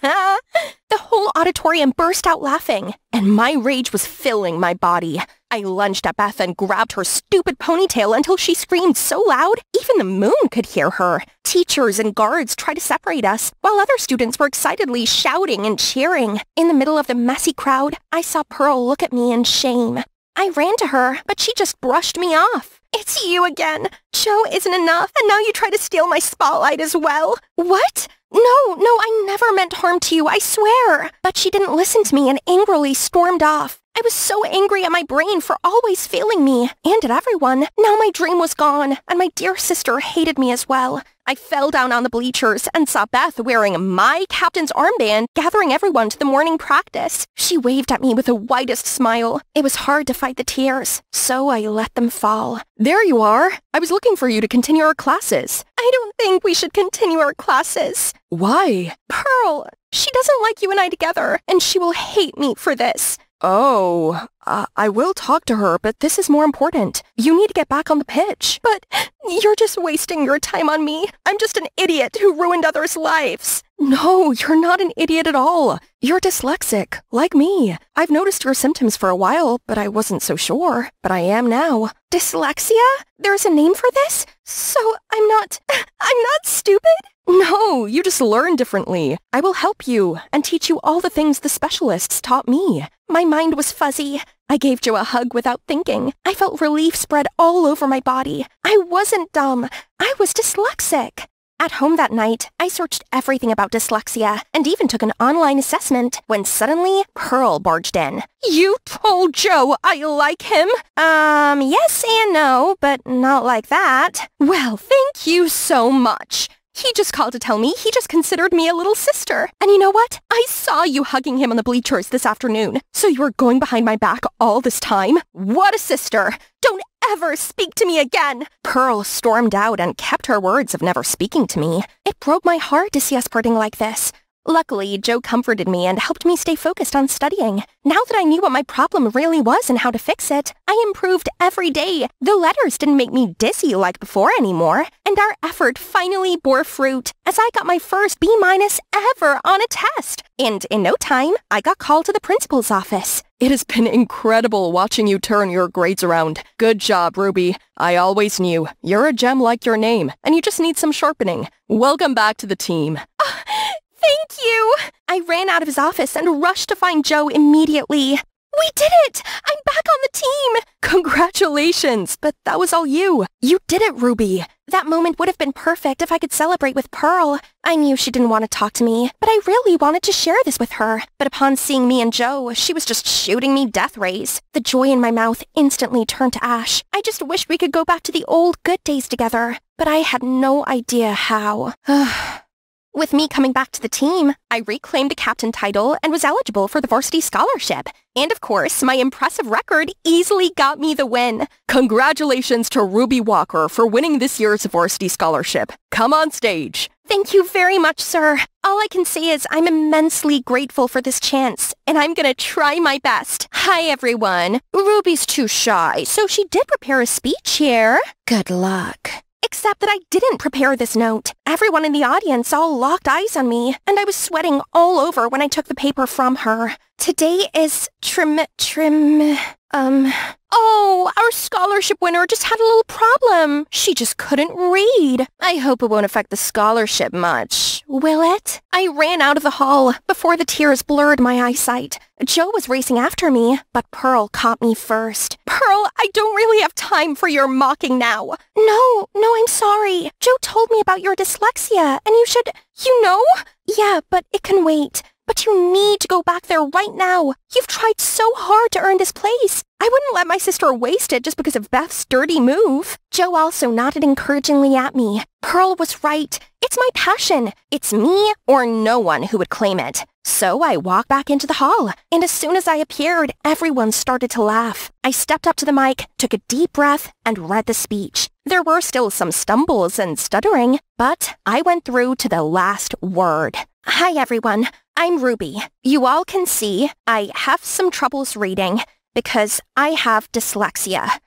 The whole auditorium burst out laughing, and my rage was filling my body. I lunged at Beth and grabbed her stupid ponytail until she screamed so loud, even the moon could hear her. Teachers and guards tried to separate us, while other students were excitedly shouting and cheering. In the middle of the messy crowd, I saw Pearl look at me in shame. I ran to her, but she just brushed me off. It's you again. Joe isn't enough, and now you try to steal my spotlight as well. What? No, I never meant harm to you, I swear. But she didn't listen to me and angrily stormed off. I was so angry at my brain for always failing me, and at everyone. Now my dream was gone, and my dear sister hated me as well. I fell down on the bleachers and saw Beth wearing my captain's armband, gathering everyone to the morning practice. She waved at me with the widest smile. It was hard to fight the tears, so I let them fall. There you are. I was looking for you to continue our classes. I don't think we should continue our classes. Why? Pearl, she doesn't like you and I together, and she will hate me for this. Oh, I will talk to her, but this is more important. You need to get back on the pitch. But you're just wasting your time on me. I'm just an idiot who ruined others' lives. No, you're not an idiot at all. You're dyslexic, like me. I've noticed your symptoms for a while, but I wasn't so sure. But I am now. Dyslexia? There's a name for this? So I'm not stupid? No, you just learn differently. I will help you and teach you all the things the specialists taught me. My mind was fuzzy. I gave Joe a hug without thinking. I felt relief spread all over my body. I wasn't dumb. I was dyslexic. At home that night, I searched everything about dyslexia and even took an online assessment when suddenly Pearl barged in. You told Joe I like him? Yes and no, but not like that. Well, thank you so much. He just called to tell me he just considered me a little sister. And you know what? I saw you hugging him on the bleachers this afternoon. So you were going behind my back all this time? What a sister! Don't ever speak to me again! Pearl stormed out and kept her words of never speaking to me. It broke my heart to see us parting like this. Luckily, Joe comforted me and helped me stay focused on studying. Now that I knew what my problem really was and how to fix it, I improved every day. The letters didn't make me dizzy like before anymore, and our effort finally bore fruit as I got my first B- ever on a test. And in no time, I got called to the principal's office. It has been incredible watching you turn your grades around. Good job, Ruby. I always knew. You're a gem like your name, and you just need some sharpening. Welcome back to the team. Thank you! I ran out of his office and rushed to find Joe immediately. We did it! I'm back on the team! Congratulations! But that was all you. You did it, Ruby. That moment would have been perfect if I could celebrate with Pearl. I knew she didn't want to talk to me, but I really wanted to share this with her. But upon seeing me and Joe, she was just shooting me death rays. The joy in my mouth instantly turned to ash. I just wished we could go back to the old good days together, but I had no idea how. With me coming back to the team, I reclaimed a captain title and was eligible for the varsity scholarship. And of course, my impressive record easily got me the win. Congratulations to Ruby Walker for winning this year's varsity scholarship. Come on stage. Thank you very much, sir. All I can say is I'm immensely grateful for this chance, and I'm gonna try my best. Hi, everyone. Ruby's too shy, so she did prepare a speech here. Good luck. Except that I didn't prepare this note. Everyone in the audience all locked eyes on me, and I was sweating all over when I took the paper from her. Today is Oh, our scholarship winner just had a little problem. She just couldn't read. I hope it won't affect the scholarship much. Will it? I ran out of the hall before the tears blurred my eyesight. Joe was racing after me, but Pearl caught me first. Pearl, I don't really have time for your mocking now. No, I'm sorry. Joe told me about your dyslexia, and you should... You know? Yeah, but it can wait. But you need to go back there right now. You've tried so hard to earn this place. I wouldn't let my sister waste it just because of Beth's dirty move. Joe also nodded encouragingly at me. Pearl was right. It's my passion. It's me or no one who would claim it. So I walked back into the hall, and as soon as I appeared, everyone started to laugh. I stepped up to the mic, took a deep breath, and read the speech. There were still some stumbles and stuttering, but I went through to the last word. Hi, everyone. I'm Ruby. You all can see I have some troubles reading because I have dyslexia.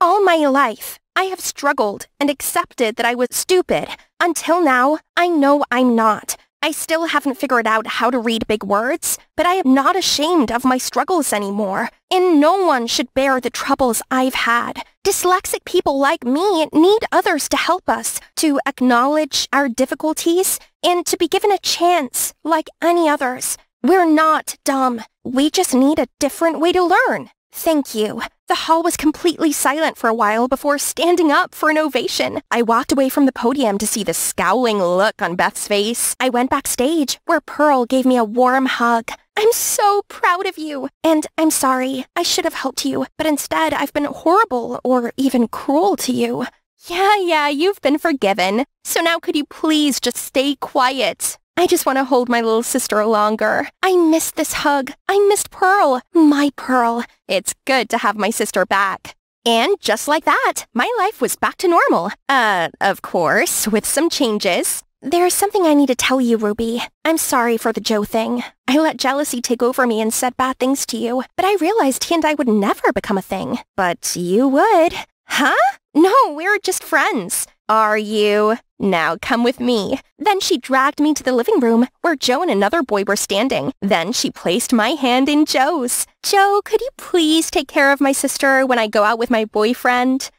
All my life, I have struggled and accepted that I was stupid. Until now, I know I'm not. I still haven't figured out how to read big words, but I am not ashamed of my struggles anymore, and no one should bear the troubles I've had. Dyslexic people like me need others to help us, to acknowledge our difficulties, and to be given a chance like any others. We're not dumb. We just need a different way to learn. Thank you. The hall was completely silent for a while before standing up for an ovation. I walked away from the podium to see the scowling look on Beth's face. I went backstage, where Pearl gave me a warm hug. I'm so proud of you. And I'm sorry, I should have helped you, but instead I've been horrible or even cruel to you. Yeah, you've been forgiven. So now could you please just stay quiet? I just want to hold my little sister longer. I missed this hug. I missed Pearl. My Pearl. It's good to have my sister back. And just like that, my life was back to normal. Of course, with some changes. There's something I need to tell you, Ruby. I'm sorry for the Joe thing. I let jealousy take over me and said bad things to you, but I realized he and I would never become a thing. But you would. Huh? No, we're just friends. Are you? Now come with me. Then she dragged me to the living room where Joe and another boy were standing. Then she placed my hand in Joe's. Joe, could you please take care of my sister when I go out with my boyfriend?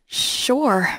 Sure.